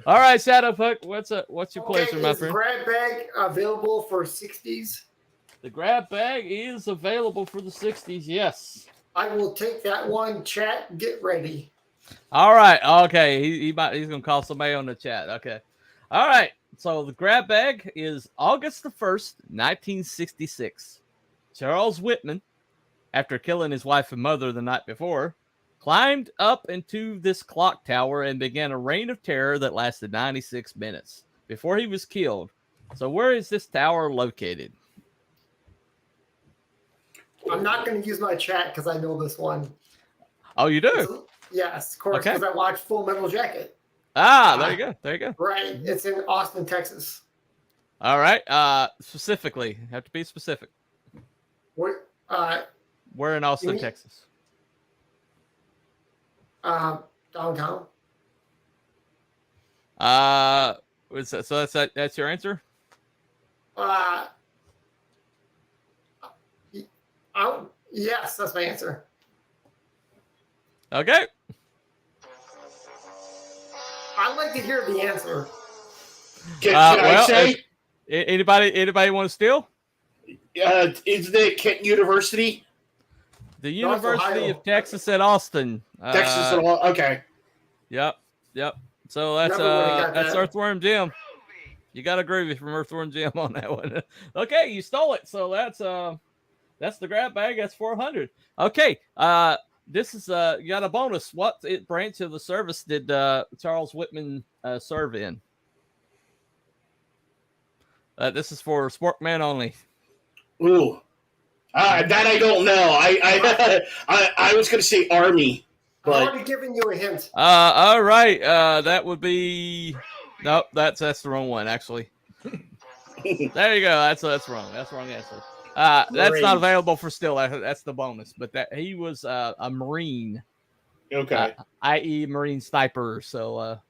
All right, Shadow Punk. What's your pleasure, my friend? Is grab bag available for 60s? The grab bag is available for the 60s. Yes. I will take that one. Chat, get ready. All right. Okay. He's gonna call somebody on the chat. Okay. All right. So the grab bag is August the 1st, 1966. Charles Whitman, after killing his wife and mother the night before, climbed up into this clock tower and began a reign of terror that lasted 96 minutes before he was killed. So where is this tower located? I'm not going to use my chat because I know this one. Oh, you do? Yes, of course, because I watched Full Metal Jacket. There you go. Right. It's in Austin, Texas. All right. Specifically, have to be specific. Where in Austin, Texas? Downtown. So that's your answer? Yes, that's my answer. Okay. I'd like to hear the answer. Can I say? Anybody want to steal? Isn't it Kent University? The University of Texas at Austin. Texas at all. Okay. Yep. So that's Earthworm Jim. You got a Groovy from Earthworm Jim on that one. Okay, you stole it. So that's the grab bag. That's 400. Okay. This is you got a bonus. What branch of the service did Charles Whitman serve in? This is for Sporkman only. Ooh, that I don't know. I was going to say Army, but I've already given you a hint. All right. That would be nope. That's the wrong one actually. There you go. That's wrong. That's the wrong answer. That's not available for still. That's the bonus. But that he was a Marine. Okay. I.e. Marine sniper. So,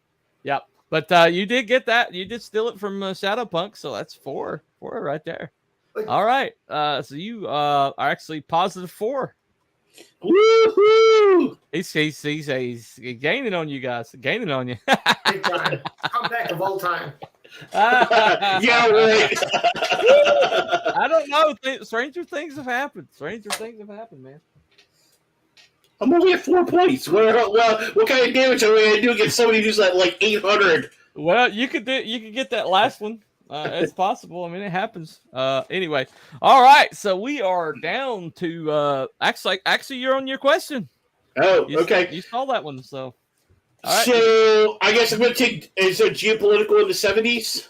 yep. But you did get that. You did steal it from Shadow Punk. So that's 4 right there. All right. So you are actually positive 4. Woohoo! He's gaining on you guys. Gaining on you. Big time. Comeback of all time. Yeah, right. I don't know. Stranger things have happened. Man. I'm only at 4 points. Well, what kind of damage are we going to do against somebody who's at like 800? Well, you could get that last one. It's possible. I mean, it happens. Anyway, all right. So we are down to actually, you're on your question. Oh, okay. You saw that one, so. All right. So I guess I'm going to take. Is there geopolitical in the 70s?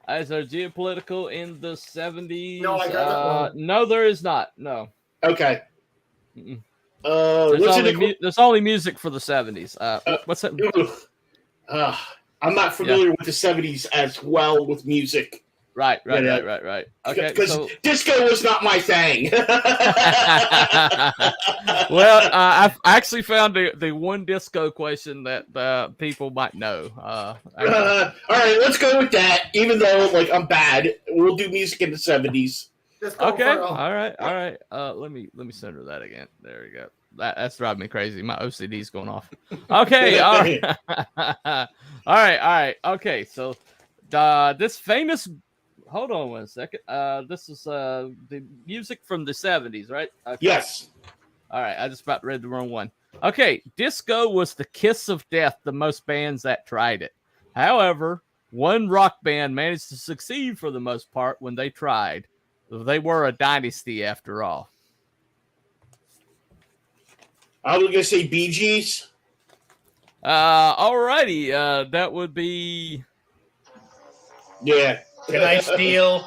Is there geopolitical in the 70s? No, I got that one. No, there is not. No. Okay. There's only music for the 70s. What's that? I'm not familiar with the 70s as well with music. Right. Okay. Because disco was not my thing. Well, I've actually found the one disco question that people might know. All right, let's go with that. Even though, I'm bad, we'll do music in the 70s. Okay. All right. Let me center that again. There we go. That's driving me crazy. My OCD's going off. Okay, all right. all right. Okay, so this famous. Hold on 1 second. This is the music from the 70s, right? Okay. Yes. All right, I just about read the wrong one. Okay, disco was the kiss of death to most bands that tried it. However, one rock band managed to succeed for the most part when they tried. They were a dynasty after all. I was gonna say Bee Gees. Alrighty, that would be. Yeah. Can I steal?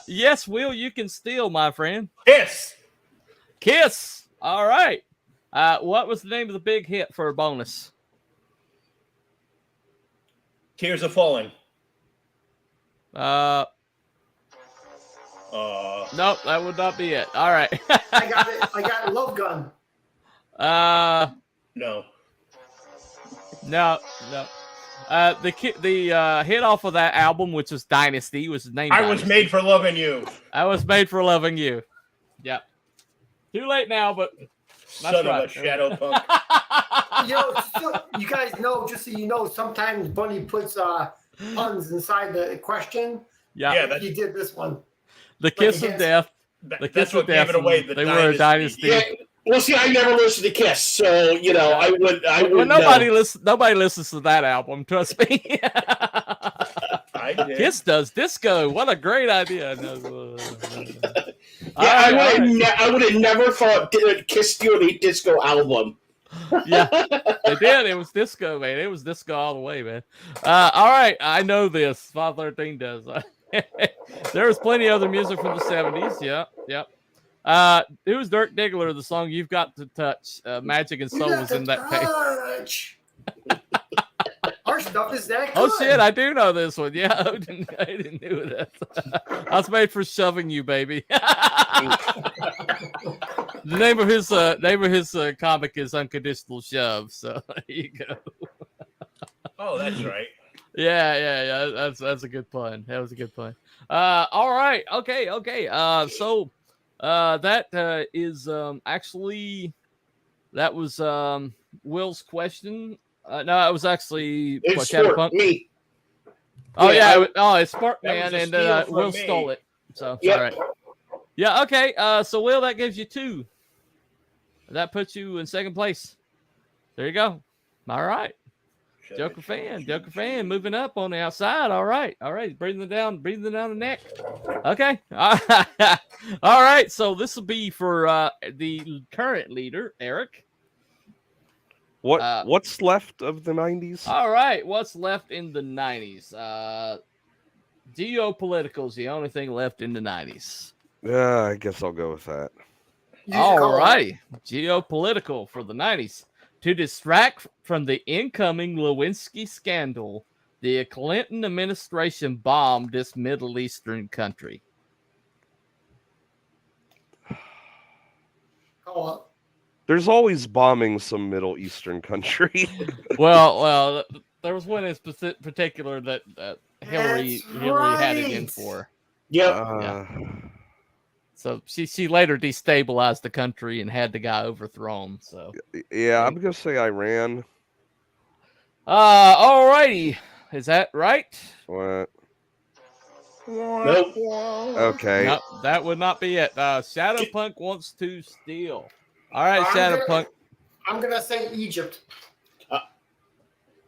Yes, Will, you can steal, my friend. Kiss. Kiss. All right. What was the name of the big hit for a bonus? Tears are falling. Nope, that would not be it. All right. I got it. I got Love Gun. No. No. The hit off of that album, which was Dynasty, was named. I Dynasty. was made for loving you. I was made for loving you. Yep. Too late now, but that's Son right. of a shadow punk. You guys know, just so you know, sometimes Bunny puts puns inside the question. Yeah. He did this one. The Kiss of Death. The Kiss of Death. Gave it away. They were a dynasty. Yeah. Well, see, I never listened to Kiss, so I would. Well, nobody listens to that album. Trust me. I did. Kiss does disco. What a great idea! I would have never thought Kiss did a disco album. Yeah, they did. It was disco, man. It was disco all the way, man. All right, I know this. 513 does. There was plenty of other music from the 70s. Yep. It was Dirk Diggler, the song "You've Got to Touch." Magic and Soul was in that page. Our stuff is that good. Oh shit, I do know this one. Yeah, I didn't know that. I was made for shoving you, baby. The name of his comic is Unconditional Shove. So there you go. Oh, that's right. Yeah. That's a good pun. That was a good pun. All right. Okay. So that is actually that was Will's question. No, it was actually It's Sport, me. Oh Yeah, it's Sporkman, and Will stole it. So Yep. all right. Yeah. Okay. So Will, that gives you 2. That puts you in second place. There you go. All right. Joker fan, moving up on the outside. All right. Breathing down the neck. Okay. All right. So this will be for the current leader, Eric. What's left of the 90s? All right. What's left in the 90s? Geopolitical is the only thing left in the 90s. Yeah, I guess I'll go with that. All righty. Geopolitical for the 90s. To distract from the incoming Lewinsky scandal, the Clinton administration bombed this Middle Eastern country. There's always bombing some Middle Eastern country. Well, there was one in particular that Hillary had it in for. Yep. So she later destabilized the country and had the guy overthrown. So yeah, I'm gonna say Iran. All righty, is that right? What? Nope. Okay. Nope, that would not be it. Shadowpunk wants to steal. All right, Shadowpunk. I'm gonna say Egypt.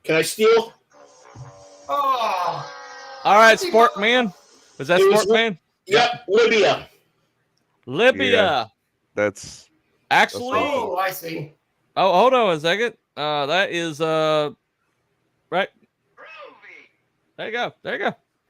Can I steal? Oh. All right, Sporkman. Was that Sporkman? Yep, Libya. Yeah, that's actually. Oh, I see. Oh, hold on a second. That is right. Groovy. There you go.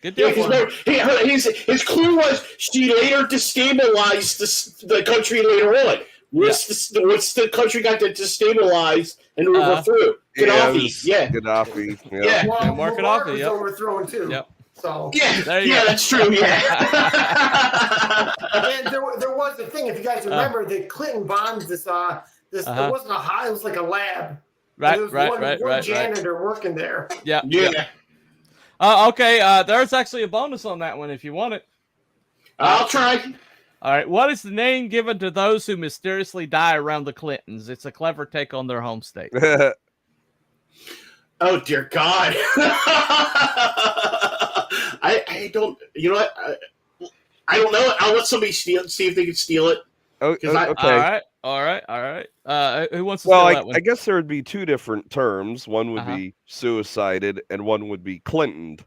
Good deal. His clue was she later destabilized the country later on. What's the country got to destabilize and overthrew? Gaddafi. Yeah. Gaddafi. Yeah. Well, Muammar was Gaddafi, overthrown too. Yep. So That's true. Yeah. and there was a thing. If you guys remember, the Clinton bombed this. It wasn't a high. It was like a lab. Right. There was one janitor working there. Yeah. Okay. There's actually a bonus on that one if you want it. I'll try. All right. What is the name given to those who mysteriously die around the Clintons? It's a clever take on their home state. Oh dear God! I don't. You know what? I don't know. I'll let somebody see if they can steal it. Okay. All right. Who wants to steal that one? I guess there would be two different terms. One would be suicided, and one would be Clintoned.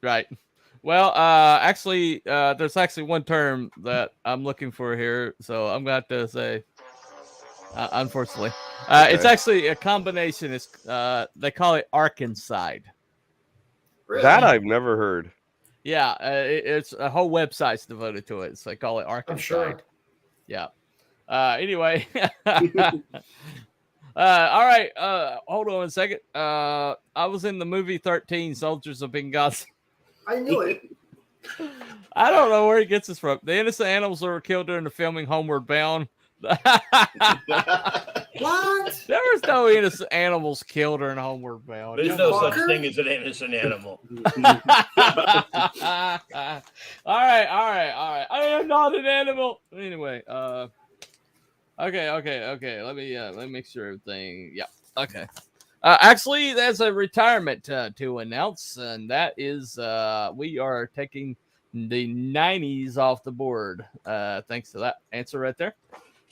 Right. Well, actually, there's actually one term that I'm looking for here, so I'm going to have to say, unfortunately. It's actually a combination. It's they call it Arkanside. Really? That I've never heard. Yeah, it's a whole website's devoted to it. So they call it Arkanside. I'm sure. Yeah. Anyway. All right. Hold on a second. I was in the movie 13 Soldiers of Benghazi. I knew it. I don't know where he gets this from. The innocent animals that were killed during the filming Homeward Bound. What? There was no innocent animals killed during Homeward Bound. There's no such thing as an innocent animal. All right. I am not an animal. Anyway, okay. Let me make sure everything. Yeah. Okay. Actually, there's a retirement to announce, and that is we are taking the 90s off the board. Thanks to that answer right there.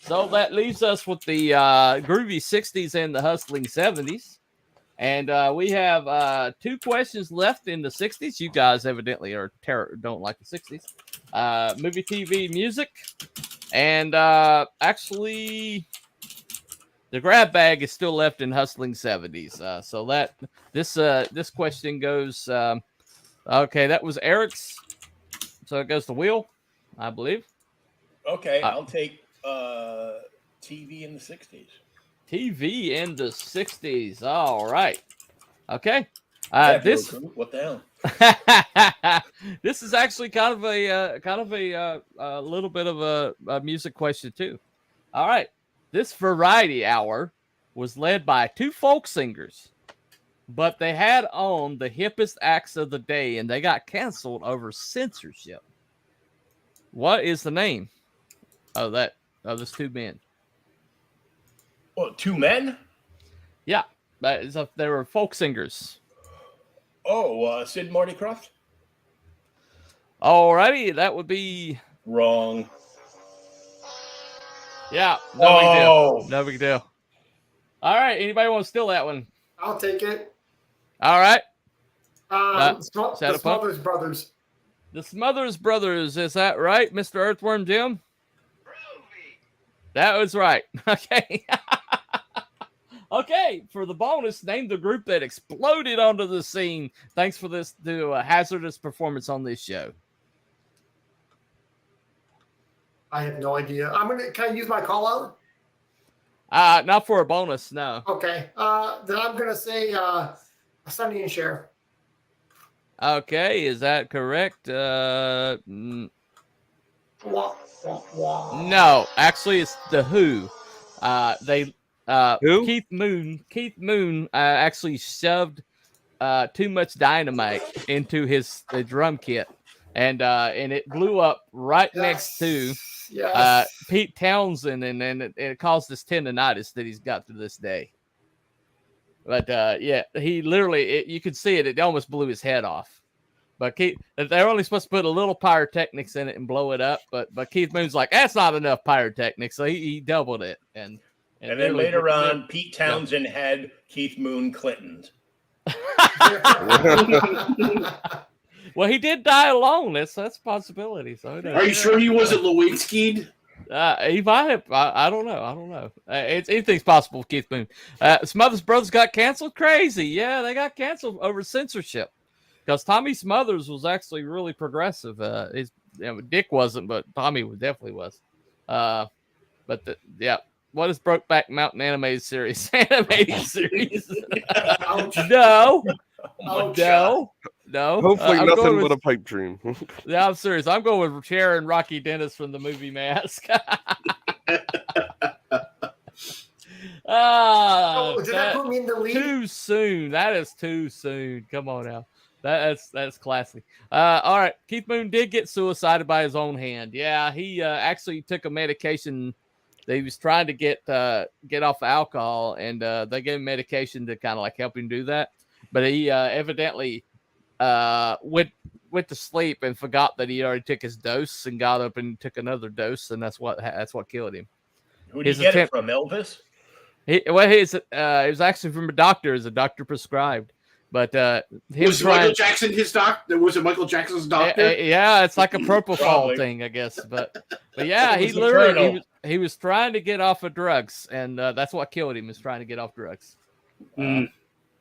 So that leaves us with the groovy 60s and the hustling 70s. And we have 2 questions left in the 60s. You guys evidently don't like the 60s. Movie, TV, music. And actually, the grab bag is still left in hustling 70s. So that this question goes. Okay, that was Eric's. So it goes to Will, I believe. Okay, I'll take TV in the 60s. TV in the 60s. All right. Okay. What the hell? This is actually kind of a little bit of a music question too. All right. This variety hour was led by 2 folk singers, but they had on the hippest acts of the day, and they got canceled over censorship. What is the name of those 2 men? Well, 2 men? Yeah, they were folk singers. Oh, Sid and Marty Krofft? Alrighty, that would be wrong. Yeah, no big deal. All right, anybody want to steal that one? I'll take it. All right. The Smothers Brothers. The Smothers Brothers, is that right, Mr. Earthworm Jim? Groovy. That was right. Okay. Okay, for the bonus, name the group that exploded onto the scene. Thanks for this hazardous performance on this show. I have no idea. Can I use my call out? Not for a bonus, no. Okay. Then I'm gonna say Sonny and Cher. Okay, is that correct? No, actually, it's the Who. Who? Keith Moon actually shoved too much dynamite into his drum kit, and it blew up right next to Pete Townsend, and it caused this tendonitis that he's got to this day. But he literally, you could see it; it almost blew his head off. But they're only supposed to put a little pyrotechnics in it and blow it up. But Keith Moon's like, that's not enough pyrotechnics, so he doubled it. And then later on, Pete Townsend had Keith Moon Clinton. Well, he did die alone. That's a possibility. So are you sure he wasn't Lewinsky'd? He might have. I don't know. Anything's possible with Keith Moon. Smothers Brothers got canceled. Crazy. Yeah, they got canceled over censorship. Because Tommy Smothers was actually really progressive. Dick wasn't, but Tommy definitely was. What is Brokeback Mountain animated series? Animated series. No. Hopefully nothing but a pipe dream. Yeah, I'm serious. I'm going with Cher and Rocky Dennis from the movie Mask. Did that put me in the lead? Too soon. That is too soon. Come on now. That's classy. All right. Keith Moon did get suicided by his own hand. Yeah, he actually took a medication that he was trying to get off alcohol, and they gave him medication to kind of like help him do that. But he evidently went to sleep and forgot that he already took his dose and got up and took another dose, and that's what killed him. Who did you get it from, Elvis? It was actually from a doctor, as a doctor prescribed. But was Michael Jackson his doctor? Was it Michael Jackson's doctor? Yeah, it's like a propofol thing, I guess. But yeah, he literally he was trying to get off of drugs, and that's what killed him. Is trying to get off drugs. So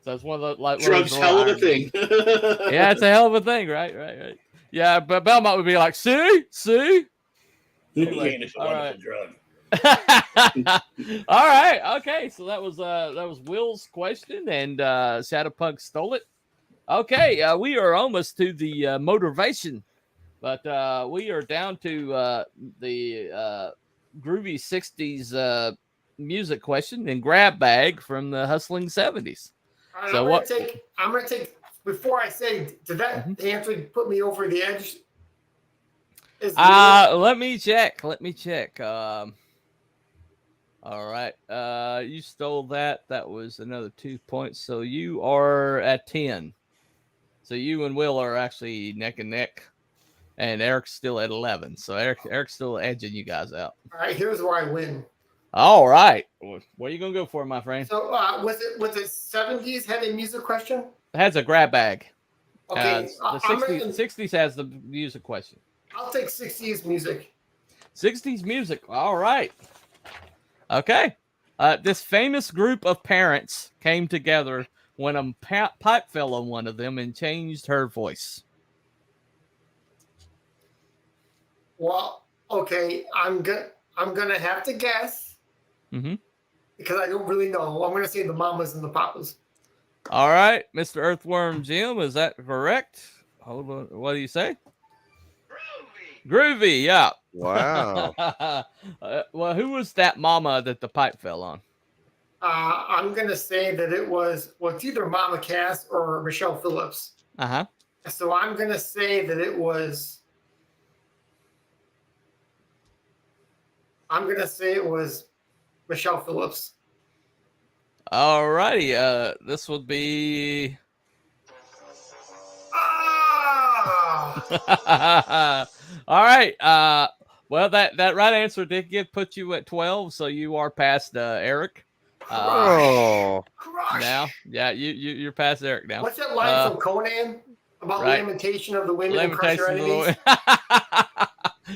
it's one of the drugs, hell of a thing. Yeah, it's a hell of a thing, right. Yeah, but Belmont would be like, see. Cocaine is a wonderful drug. All right, okay, so that was Will's question, and Shadowpunk stole it. Okay, we are almost to the motivation, but we are down to the groovy 60s music question and grab bag from the hustling 70s. Right, So I'm gonna take before I say, did that answer put me over the edge? Let me check. All right. You stole that. That was another 2 points. So you are at 10. So you and Will are actually neck and neck. And Eric's still at 11. So Eric's still edging you guys out. All right, here's where I win. All right. What are you going to go for, my friend? So was it 70s had a music question? It has a grab bag. Okay. The 60s has the music question. I'll take 60s music. 60s music. All right. Okay. This famous group of parents came together when a pipe fell on one of them and changed her voice. Well, okay, I'm gonna have to guess because I don't really know. I'm gonna say the mamas and the papas. All right, Mr. Earthworm Jim, is that correct? Hold on, what do you say? Groovy, yeah. Wow. Well, who was that mama that the pipe fell on? I'm gonna say that it's either Mama Cass or Michelle Phillips. So I'm gonna say that it was. I'm gonna say it was Michelle Phillips. All righty. This would be. All right. Well, that right answer did put you at 12, so you are past Eric. Now, yeah, you're past Eric now. What's that line from Conan about lamentation of the women and crush their enemies?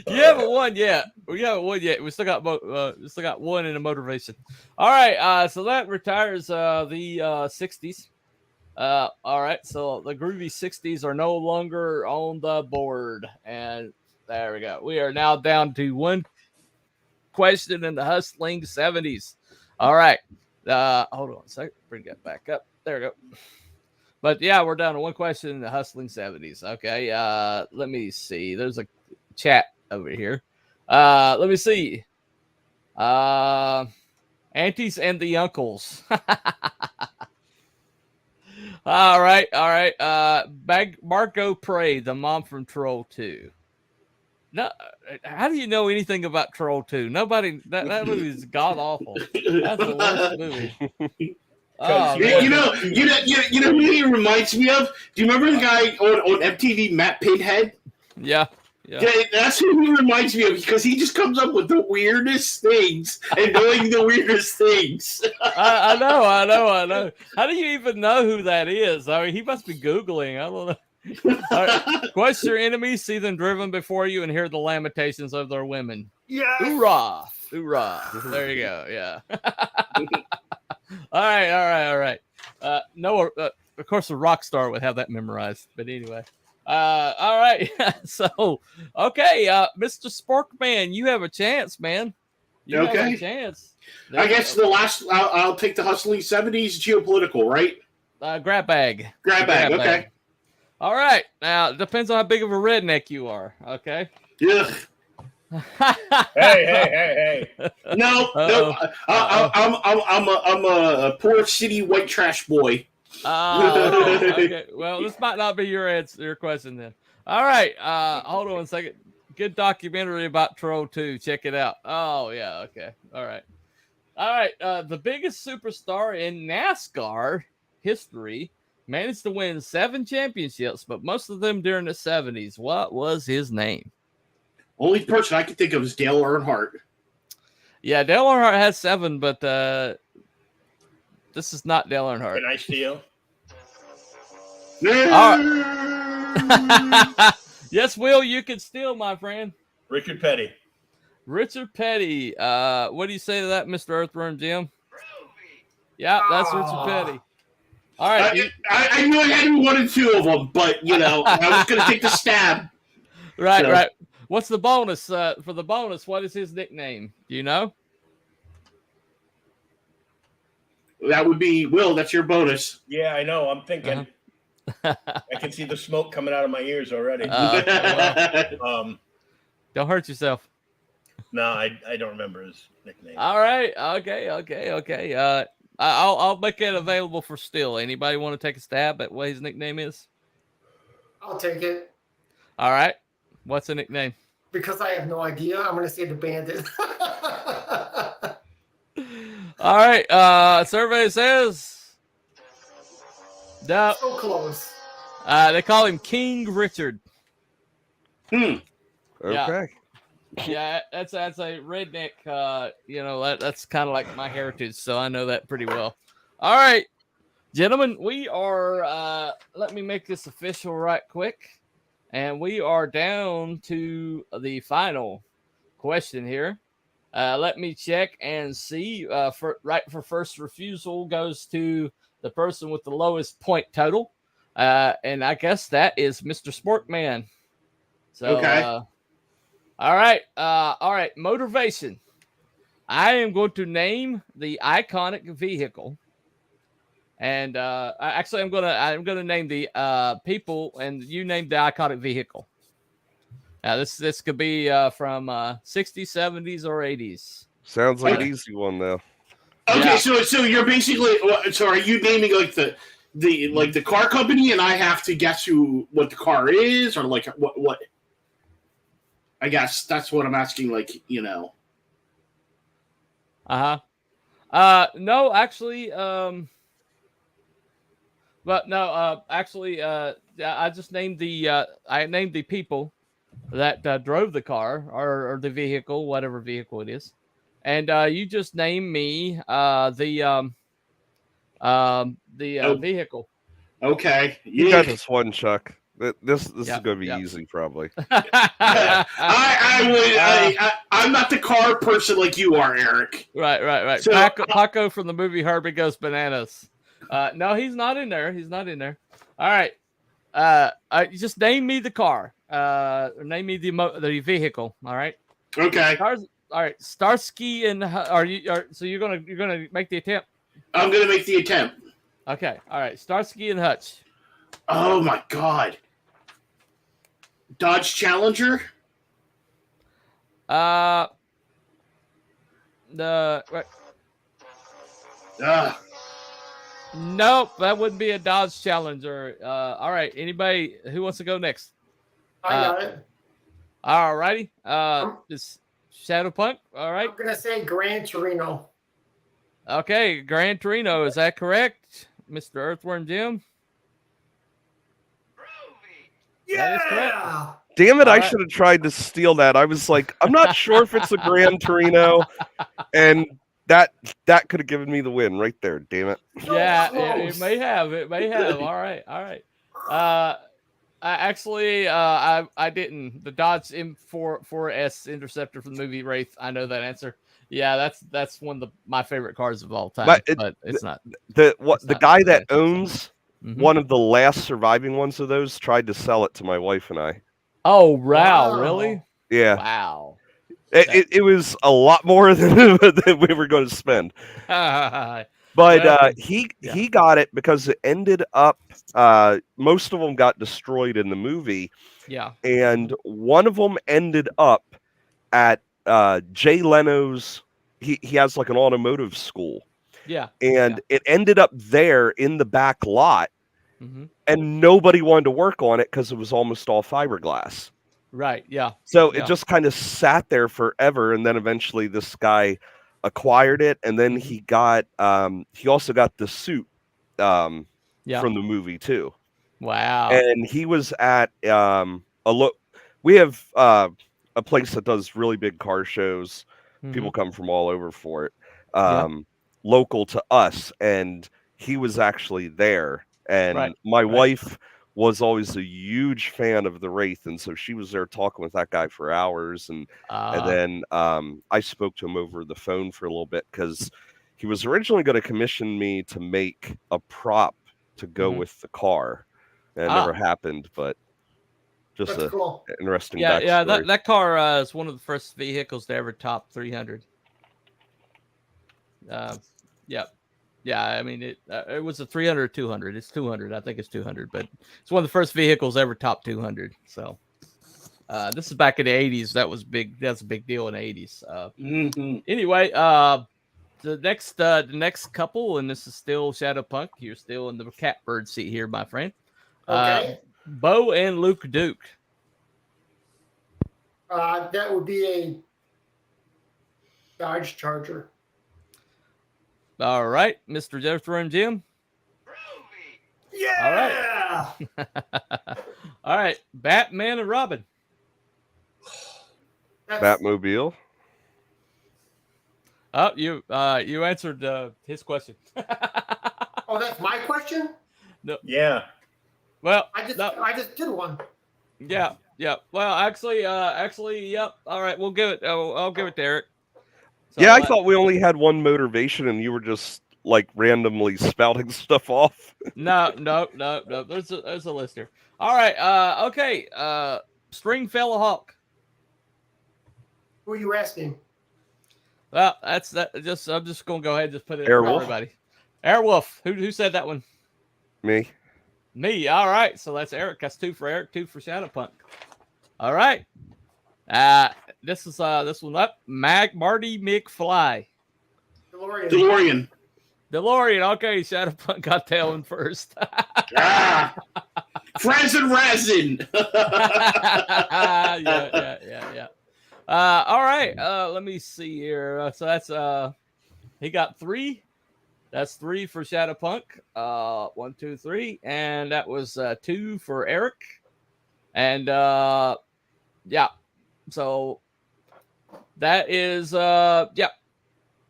You haven't won yet. We still got one in a motivation. All right. So that retires the 60s. All right. So the groovy 60s are no longer on the board, and there we go. We are now down to one question in the hustling 70s. All right. Hold on a second. Bring that back up. There we go. But yeah, we're down to one question in the hustling 70s. Okay. Let me see. There's a chat over here. Let me see. Aunties and the uncles. All right. Margot Prey, the mom from Troll 2. No, how do you know anything about Troll 2? Nobody. That movie is god awful. That's the worst movie. Oh, you know who he reminds me of? Do you remember the guy on MTV, Matt Pinhead? Yeah. That's who he reminds me of, because he just comes up with the weirdest things and knowing the weirdest things. I know. How do you even know who that is? I mean, he must be Googling. I don't know. All right. Quest your enemies, see them driven before you, and hear the lamentations of their women. Yeah. Hoorah. There you go. Yeah. All right. No, of course, a rock star would have that memorized. But anyway. All right. So, okay, Mr. Sporkman, you have a chance, man. You have a chance. I guess the last. I'll take the hustling 70s geopolitical, right? Grab bag. Okay. All right. Now, it depends on how big of a redneck you are. Okay. Yeah. Hey. No. I'm a poor city white trash boy. Okay. Well, this might not be your answer, your question then. All right. Hold on a second. Good documentary about Troll 2. Check it out. Oh, yeah. Okay. All right. The biggest superstar in NASCAR history managed to win 7 championships, but most of them during the 70s. What was his name? Only person I can think of is Dale Earnhardt. Yeah, Dale Earnhardt has 7, but this is not Dale Earnhardt. Can I steal? Yes, Will, you can steal, my friend. Richard Petty. Richard Petty. What do you say to that, Mr. Earthworm Jim? Yeah, that's Richard Petty. All right. I knew I had 1 and 2 of them, but I was going to take the stab. Right. What's the bonus? For the bonus, what is his nickname? Do you know? That would be Will. That's your bonus. Yeah, I know. I'm thinking. I can see the smoke coming out of my ears already. Don't hurt yourself. No, I don't remember his nickname. All right. Okay. I'll make it available for still. Anybody want to take a stab at what his nickname is? I'll take it. All right. What's the nickname? Because I have no idea, I'm going to say the Bandit. All right. Survey says no. So close. They call him King Richard. Okay. Yeah, that's a redneck. That's kind of like my heritage, so I know that pretty well. All right, gentlemen, we are. Let me make this official right quick, and we are down to the final question here. Let me check and see. For first refusal goes to the person with the lowest point total, and I guess that is Mr. Sporkman. So, okay. All right. Motivation. I am going to name the iconic vehicle, and actually, I'm gonna name the people, and you name the iconic vehicle. Now, this could be from 60s, 70s, or 80s. Sounds like an easy one though. Okay, so you're basically so are you naming like the car company, and I have to guess what the car is, or like what? I guess that's what I'm asking. No, actually, I just named the people that drove the car or the vehicle, whatever vehicle it is, and you just name me the vehicle. Okay, you got this one, Chuck. This is going to be easy, probably. I'm not the car person like you are, Eric. Right. So, Paco from the movie Herbie Goes Bananas. No, he's not in there. All right. Just name me the car. Name me the vehicle. All right. Okay. All right. Starsky and so you're gonna make the attempt? I'm gonna make the attempt. Okay. All right. Starsky and Hutch. Oh my God. Dodge Challenger. Nope, that wouldn't be a Dodge Challenger. All right. Anybody who wants to go next? I got it. All righty. It's Shadow Punk. All right. I'm gonna say Gran Torino. Okay, Gran Torino. Is that correct, Mr. Earthworm Jim? Yeah. That is correct. Damn it, I should have tried to steal that. I was like, I'm not sure if it's a Gran Torino, and that could have given me the win right there. Damn it. Yeah, it may have. All right. I didn't. The Dodge M4S Interceptor from the movie Wraith. I know that answer. Yeah, that's one of my favorite cars of all time. But it's not. The guy that owns one of the last surviving ones of those tried to sell it to my wife and I. Oh, wow. Really? Yeah. Wow. It was a lot more than we were going to spend. But he got it because it ended up most of them got destroyed in the movie. Yeah. And one of them ended up at Jay Leno's. He has like an automotive school, Yeah. And it ended up there in the back lot, and nobody wanted to work on it because it was almost all fiberglass. Right. Yeah. So it just kind of sat there forever, and then eventually this guy acquired it, and then he got he also got the suit from the movie too. Wow. And he was at we have a place that does really big car shows. People come from all over for it. Local to us, and he was actually there. And my wife was always a huge fan of the Wraith, and so she was there talking with that guy for hours. And then I spoke to him over the phone for a little bit because he was originally going to commission me to make a prop to go with the car. And it never happened, but just an interesting backstory. Yeah, that car is one of the first vehicles to ever top 300. Yeah. I mean, it was a 300 or 200. It's 200. I think it's 200, but it's one of the first vehicles ever top 200. So this is back in the 80s. That was big. That's a big deal in the 80s. Anyway, the next couple, and this is still Shadowpunk. You're still in the catbird seat here, my friend. Okay. Bo and Luke Duke. That would be a Dodge Charger. All right, Mr. Jethro and Jim. Groovy. Yeah. All right. All right, Batman and Robin. Batmobile. Oh, you answered his question. Oh, that's my question? No. Yeah. Well, I just did one. Yeah. Well, actually, yep. All right, we'll give it. I'll give it to Eric. So, yeah, I thought we only had one motivation, and you were just like randomly spouting stuff off. No. There's a list here. All right. Okay. Stringfellow Hawk. Who are you asking? Well, that's that. I'm just gonna go ahead and just put it Airwolf. for everybody. Airwolf. Who said that one? Me. All right. So that's Eric. That's 2 for Eric, 2 for Shadowpunk. All right. This is this one up. Marty McFly. DeLorean. Okay, Shadowpunk got that one first. Resin. Yeah. All right. Let me see here. So that's he got 3. That's 3 for Shadowpunk. 1, 2, 3, and that was 2 for Eric. And yeah. So that is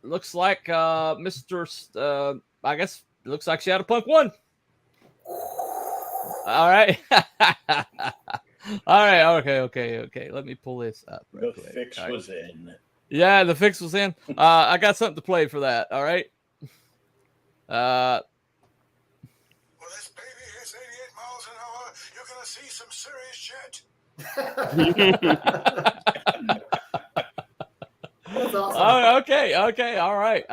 looks like Mr. I guess it looks like Shadowpunk won. All right. All right. Okay. Let me pull this up. The fix was in. Yeah, the fix was in. I got something to play for that. All right. Well, this baby hits 88 miles an hour. You're gonna see some serious shit. That's awesome. Oh, okay. All right.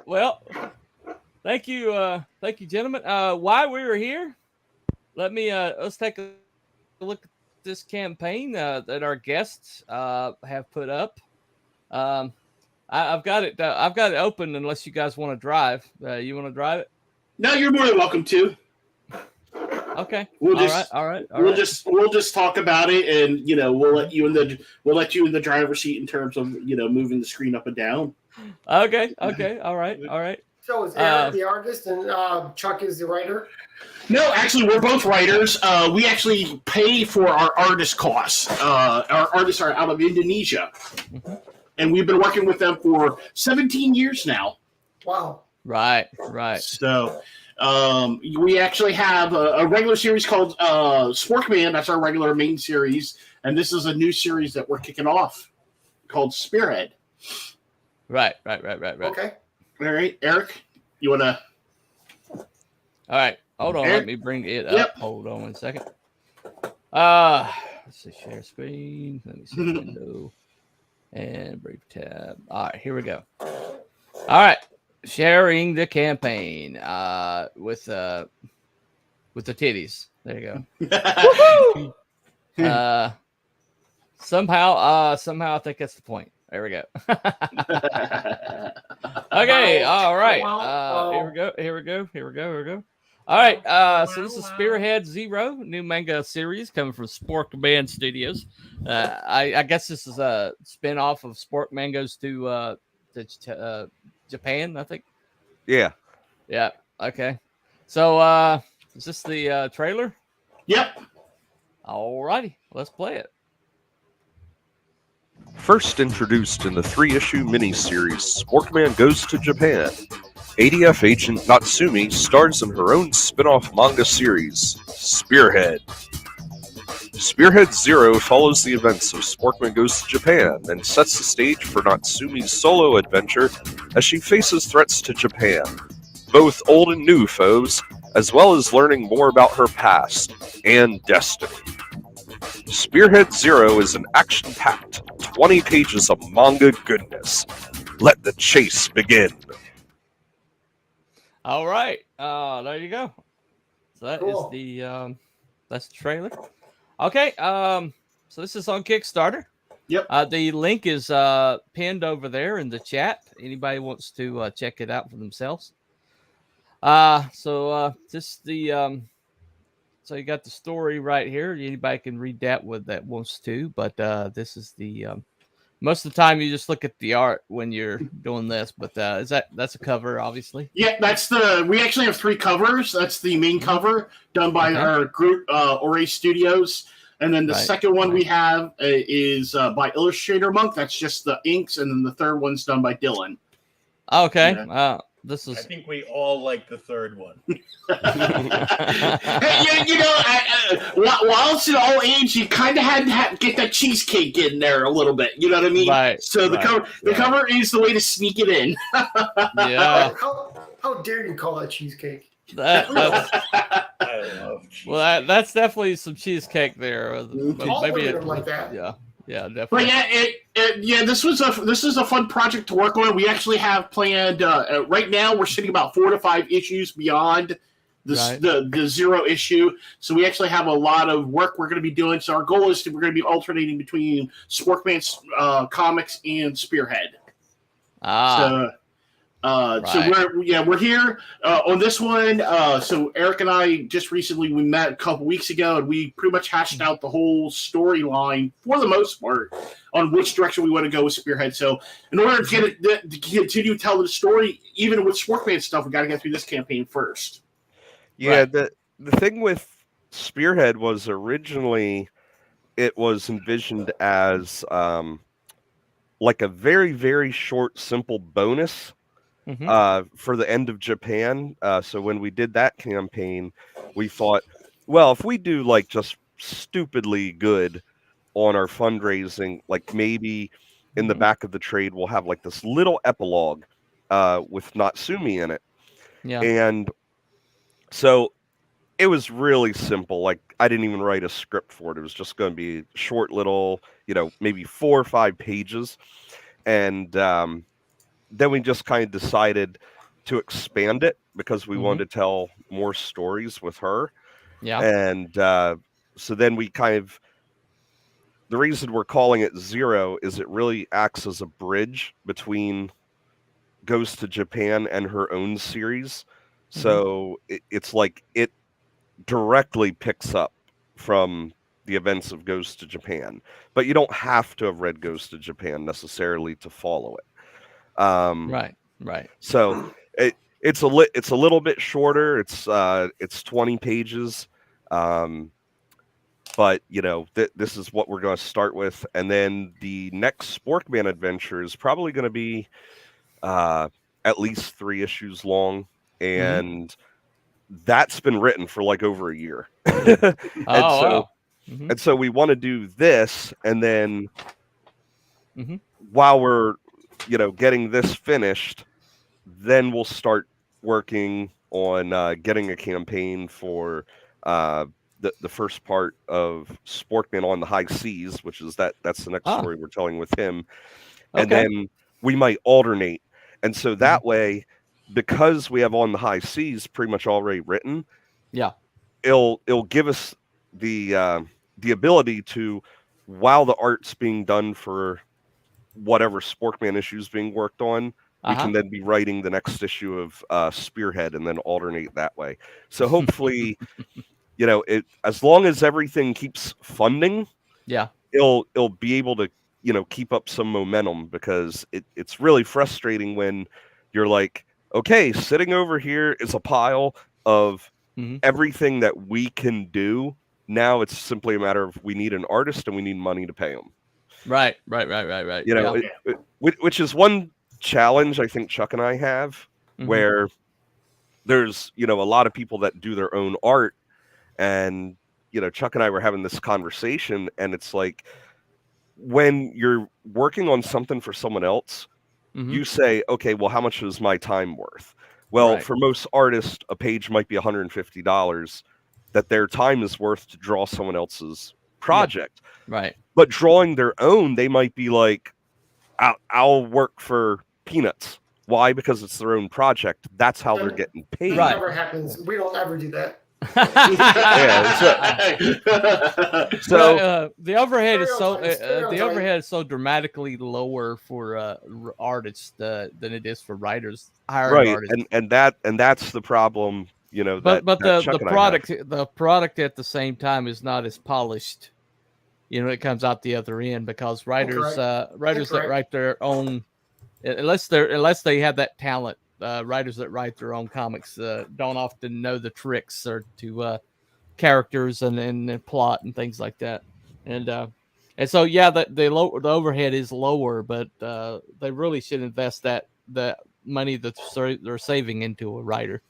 Well, thank you, gentlemen. Why we were here? Let's take a look at this campaign that our guests have put up. I've got it open unless you guys want to drive. You want to drive it? No, you're more than welcome to. Okay. All right. We'll just talk about it, and we'll let you in the driver's seat in terms of moving the screen up and down. Okay. All right. So is Eric the artist and Chuck is the writer? No, actually, we're both writers. We actually pay for our artist costs. Our artists are out of Indonesia, and we've been working with them for 17 years now. Wow. Right. So we actually have a regular series called Sporkman. That's our regular main series, and this is a new series that we're kicking off called Spearhead. Right. Okay. All right, Eric, you want to? All right. Hold on. Eric? Let me bring it up. Yep. Hold on 1 second. Let's see. Share screen. Let me see window and brief tab. All right. Here we go. All right. Sharing the campaign with the titties. There you go. Somehow I think that's the point. There we go. Okay, all right. Here we go. All right, so this is Spearhead Zero, new manga series coming from Sporkman Studios. I guess this is a spin-off of Sporkman goes to Japan, I think. Yeah. Okay. So is this the trailer? Yep. All righty, let's play it. First introduced in the 3-issue miniseries, Sporkman Goes to Japan. ADF agent Natsumi stars in her own spin-off manga series, Spearhead. Spearhead Zero follows the events of Sporkman Goes to Japan and sets the stage for Natsumi's solo adventure as she faces threats to Japan, both old and new foes, as well as learning more about her past and destiny. Spearhead Zero is an action-packed 20 pages of manga goodness. Let the chase begin. All right, there you go. So that Cool. is the that's the trailer. Okay, so this is on Kickstarter. Yep. The link is pinned over there in the chat. Anybody wants to check it out for themselves. So you got the story right here. Anybody can read that that wants to, but this is the most of the time you just look at the art when you're doing this, but that's a cover, obviously. Yeah, we actually have 3 covers. That's the main cover done by our group, Ore Studios. And then the second one we have is by Illustrator Monk. That's just the inks. And then the third one's done by Dylan. Okay. Yeah. This is. I think we all like the third one. Hey, while it's an all age, you kind of had to get that cheesecake in there a little bit. You know what I mean? Right. So the cover is the way to sneak it in. Yeah. How dare you call that cheesecake? That's, I love cheesecake. well, that's definitely some cheesecake there. But All maybe women are like that. Yeah, definitely. But this is a fun project to work on. We actually have planned right now. We're sitting about 4 to 5 issues beyond the 0 issue. So we actually have a lot of work we're going to be doing. So our goal is we're going to be alternating between Sporkman's comics and Spearhead. So we're here on this one. So Eric and I just recently we met a couple weeks ago, and we pretty much hashed out the whole storyline for the most part on which direction we want to go with Spearhead. So in order to continue telling the story, even with Sporkman stuff, we got to get through this campaign first. Yeah, the thing with Spearhead was originally it was envisioned as like a very, very short, simple bonus. For the end of Japan. So when we did that campaign, we thought, well, if we do like just stupidly good on our fundraising, like maybe in the back of the trade, we'll have like this little epilogue with Natsumi in it. Yeah. And so it was really simple. Like I didn't even write a script for it. It was just going to be short little, maybe 4 or 5 pages. And then we just kind of decided to expand it because we wanted to tell more stories with her. Yeah. And so then we the reason we're calling it 0 is it really acts as a bridge between Goes to Japan and her own series. So it's like it directly picks up from the events of Goes to Japan. But you don't have to have read Goes to Japan necessarily to follow it. Right. So it's a little bit shorter. It's 20 pages, but this is what we're going to start with, and then the next Sporkman adventure is probably going to be at least 3 issues long, and that's been written for like over a year. And so we want to do this, and then while we're getting this finished, then we'll start working on getting a campaign for the first part of Sporkman on the High Seas, which is that's the next story we're telling with him. And then we might alternate. And so that way, because we have On the High Seas pretty much already written, it'll give us the ability to, while the art's being done for whatever Sporkman issue is being worked on, we can then be writing the next issue of Spearhead and then alternate that way. So hopefully, as long as everything keeps funding, it'll be able to, keep up some momentum, because it's really frustrating when you're like, okay, sitting over here is a pile of everything that we can do. Now it's simply a matter of we need an artist and we need money to pay them. Right. Which is one challenge I think Chuck and I have, where there's, a lot of people that do their own art, and, Chuck and I were having this conversation, and it's like, when you're working on something for someone else, you say, okay, well, how much is my time worth? Well, for most artists, a page might be $150 that their time is worth to draw someone else's project. Right. But drawing their own, they might be like, I'll work for peanuts. Why? Because it's their own project. That's how they're getting paid. That never happens. We don't ever do that. So the overhead is so dramatically lower for artists than it is for writers. Artists. And that's the problem. But the product at the same time is not as polished. It comes out the other end, because writers that write their own, unless they have that talent. Writers that write their own comics don't often know the tricks or to characters and plot and things like that, and so the overhead is lower, but they really should invest that money that they're saving into a writer.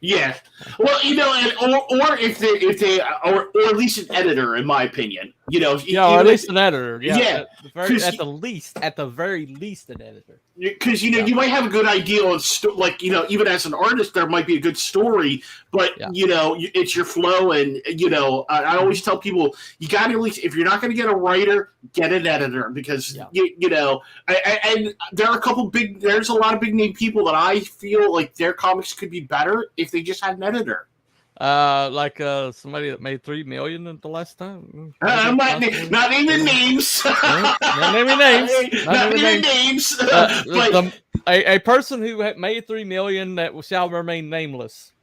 Yeah. Well, or if they or at least an editor, in my opinion. Or at least an editor. Yeah. At the very least, an editor. Because you might have a good idea on even as an artist, there might be a good story, but it's your flow, and I always tell people, you got to, at least, if you're not going to get a writer, get an editor, because and there are there's a lot of big name people that I feel like their comics could be better if they just had an editor. Like somebody that made $3 million the last time. I'm not naming names. Not naming names. A person who made $3 million that shall remain nameless.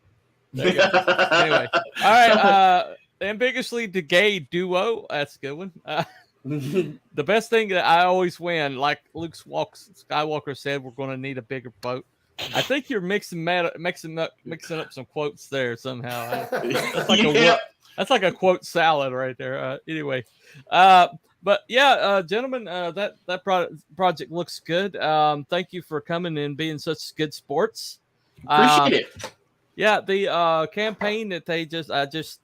There you go. Anyway, all right. Ambiguously the gay duo. That's a good one. The best thing that I always win, like Luke Skywalker said, we're going to need a bigger boat. I think you're mixing up some quotes there somehow. That's like a quote salad right there. Anyway, but yeah, gentlemen, that project looks good. Thank you for coming and being such good sports. Appreciate it. Yeah, the campaign that I just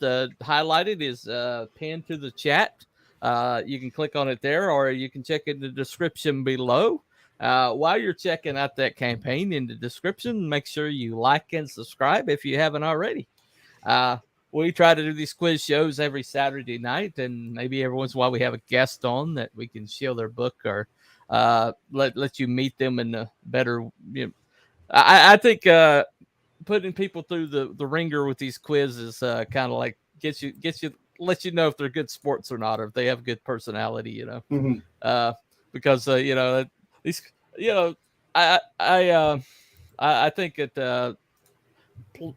highlighted is pinned to the chat. You can click on it there, or you can check in the description below. While you're checking out that campaign, in the description, make sure you like and subscribe if you haven't already. We try to do these quiz shows every Saturday night, and maybe every once in a while we have a guest on that we can show their book, or let you meet them in a better. I think putting people through the ringer with these quizzes kind of like lets you know if they're good sports or not, or if they have good personality. Because these, I think that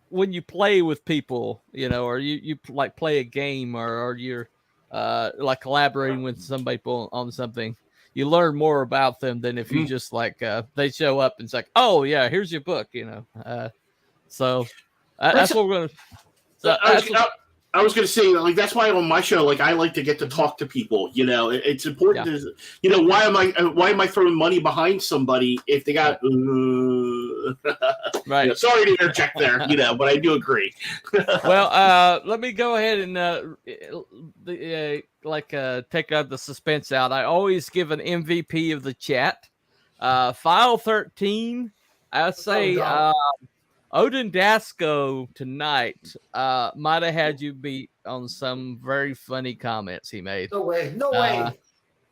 when you play with people, or you like play a game, or you're like collaborating with somebody on something, you learn more about them than if you just like they show up and it's like, oh yeah, here's your book, So that's what we're gonna. I was going to say, like, that's why on my show, like, I like to get to talk to people. It's important to, why am I throwing money behind somebody if they got, right? Sorry to interject there, but I do agree. Well, let me go ahead and take the suspense out. I always give an MVP of the chat. File 13, I say. Odin Dasco tonight might have had you beat on some very funny comments he made. No way.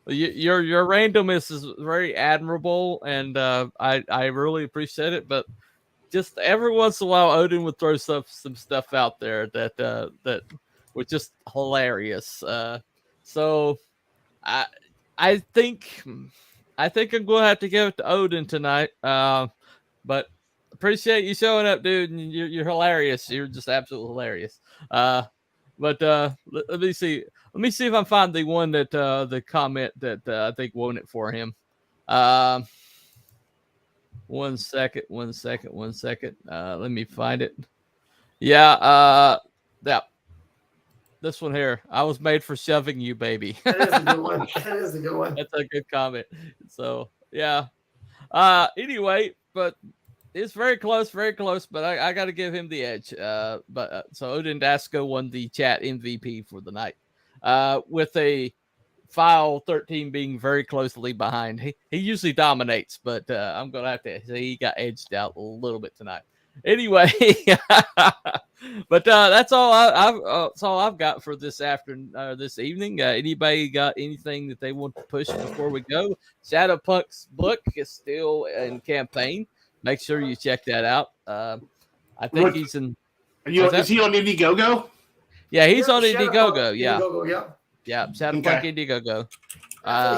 Your randomness is very admirable, and I really appreciate it. But just every once in a while, Odin would throw some stuff out there that was just hilarious. So I think I think I'm going to have to give it to Odin tonight. But appreciate you showing up, dude. And you're hilarious. You're just absolutely hilarious. But let me see. Let me see if I can find the one that the comment that I think won it for him. 1 second. Let me find it. Yeah. Yeah. This one here. I was made for shoving you, baby. That is a good one. That is a good one. That's a good comment. So yeah. Anyway, but it's very close, but I got to give him the edge. But so Odin Dasco won the chat MVP for the night. With a file 13 being very closely behind. He usually dominates, but I'm gonna have to say he got edged out a little bit tonight. Anyway, but that's all that's all I've got for this afternoon, this evening. Anybody got anything that they want to push before we go? Shadow Punk's book is still in campaign. Make sure you check that out. I think he's in. Is he on Indiegogo? Yeah, he's on Indiegogo. Yeah. Indiegogo, yeah. Yeah, Shadow Punk Indiegogo.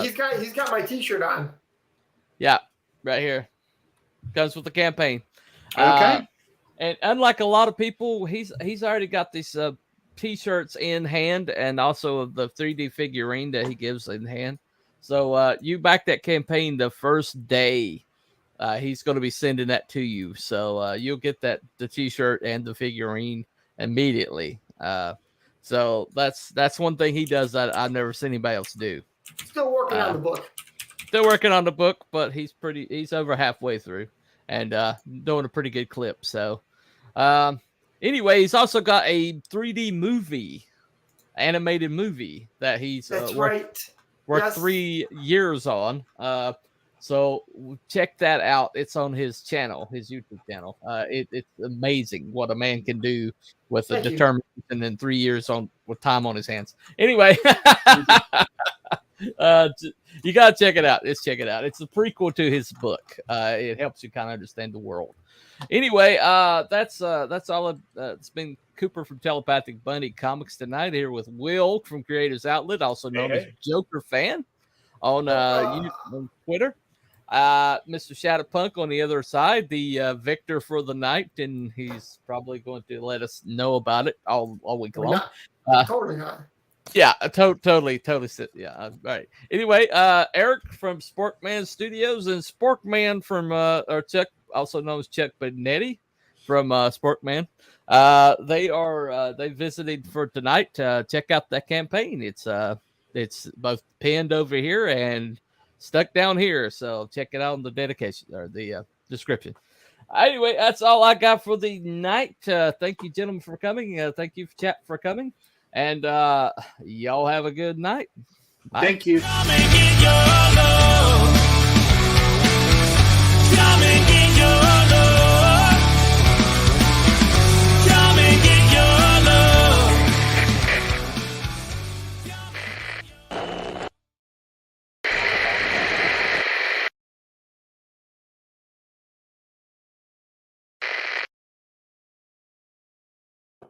He's got my T-shirt on. Yeah, right here. Comes with the campaign. Okay. And unlike a lot of people, he's already got these T-shirts in hand, and also the 3D figurine that he gives in hand. So you back that campaign the first day, he's going to be sending that to you. So you'll get the T-shirt and the figurine immediately. So that's one thing he does that I've never seen anybody else do. Still working on the book. Still working on the book, but he's over halfway through and doing a pretty good clip. So anyway, he's also got a 3D animated movie that he's worked 3 years on. So check that out. It's on his channel, his YouTube channel. It's amazing what a man can do with a determination and 3 years with time on his hands. Anyway, you gotta check it out. Check it out. It's a prequel to his book. It helps you kind of understand the world. Anyway, that's all. It's been Cooper from Telepathic Bunny Comics tonight here with Will from Creators Outlet, also known as Joker Fan on Twitter. Mr. Shadowpunk on the other side, the victor for the night, and he's probably going to let us know about it all week long. Totally not. Yeah, totally. Yeah, all right. Anyway, Eric from Sporkman Studios and Sporkman from or Chuck, also known as Chuck Benetti from Sporkman. They visited for tonight. Check out that campaign. It's both pinned over here and stuck down here. So check it out in the dedication or the description. Anyway, that's all I got for the night. Thank you, gentlemen, for coming. Thank you, chat, for coming. And y'all have a good night. Bye. Thank you.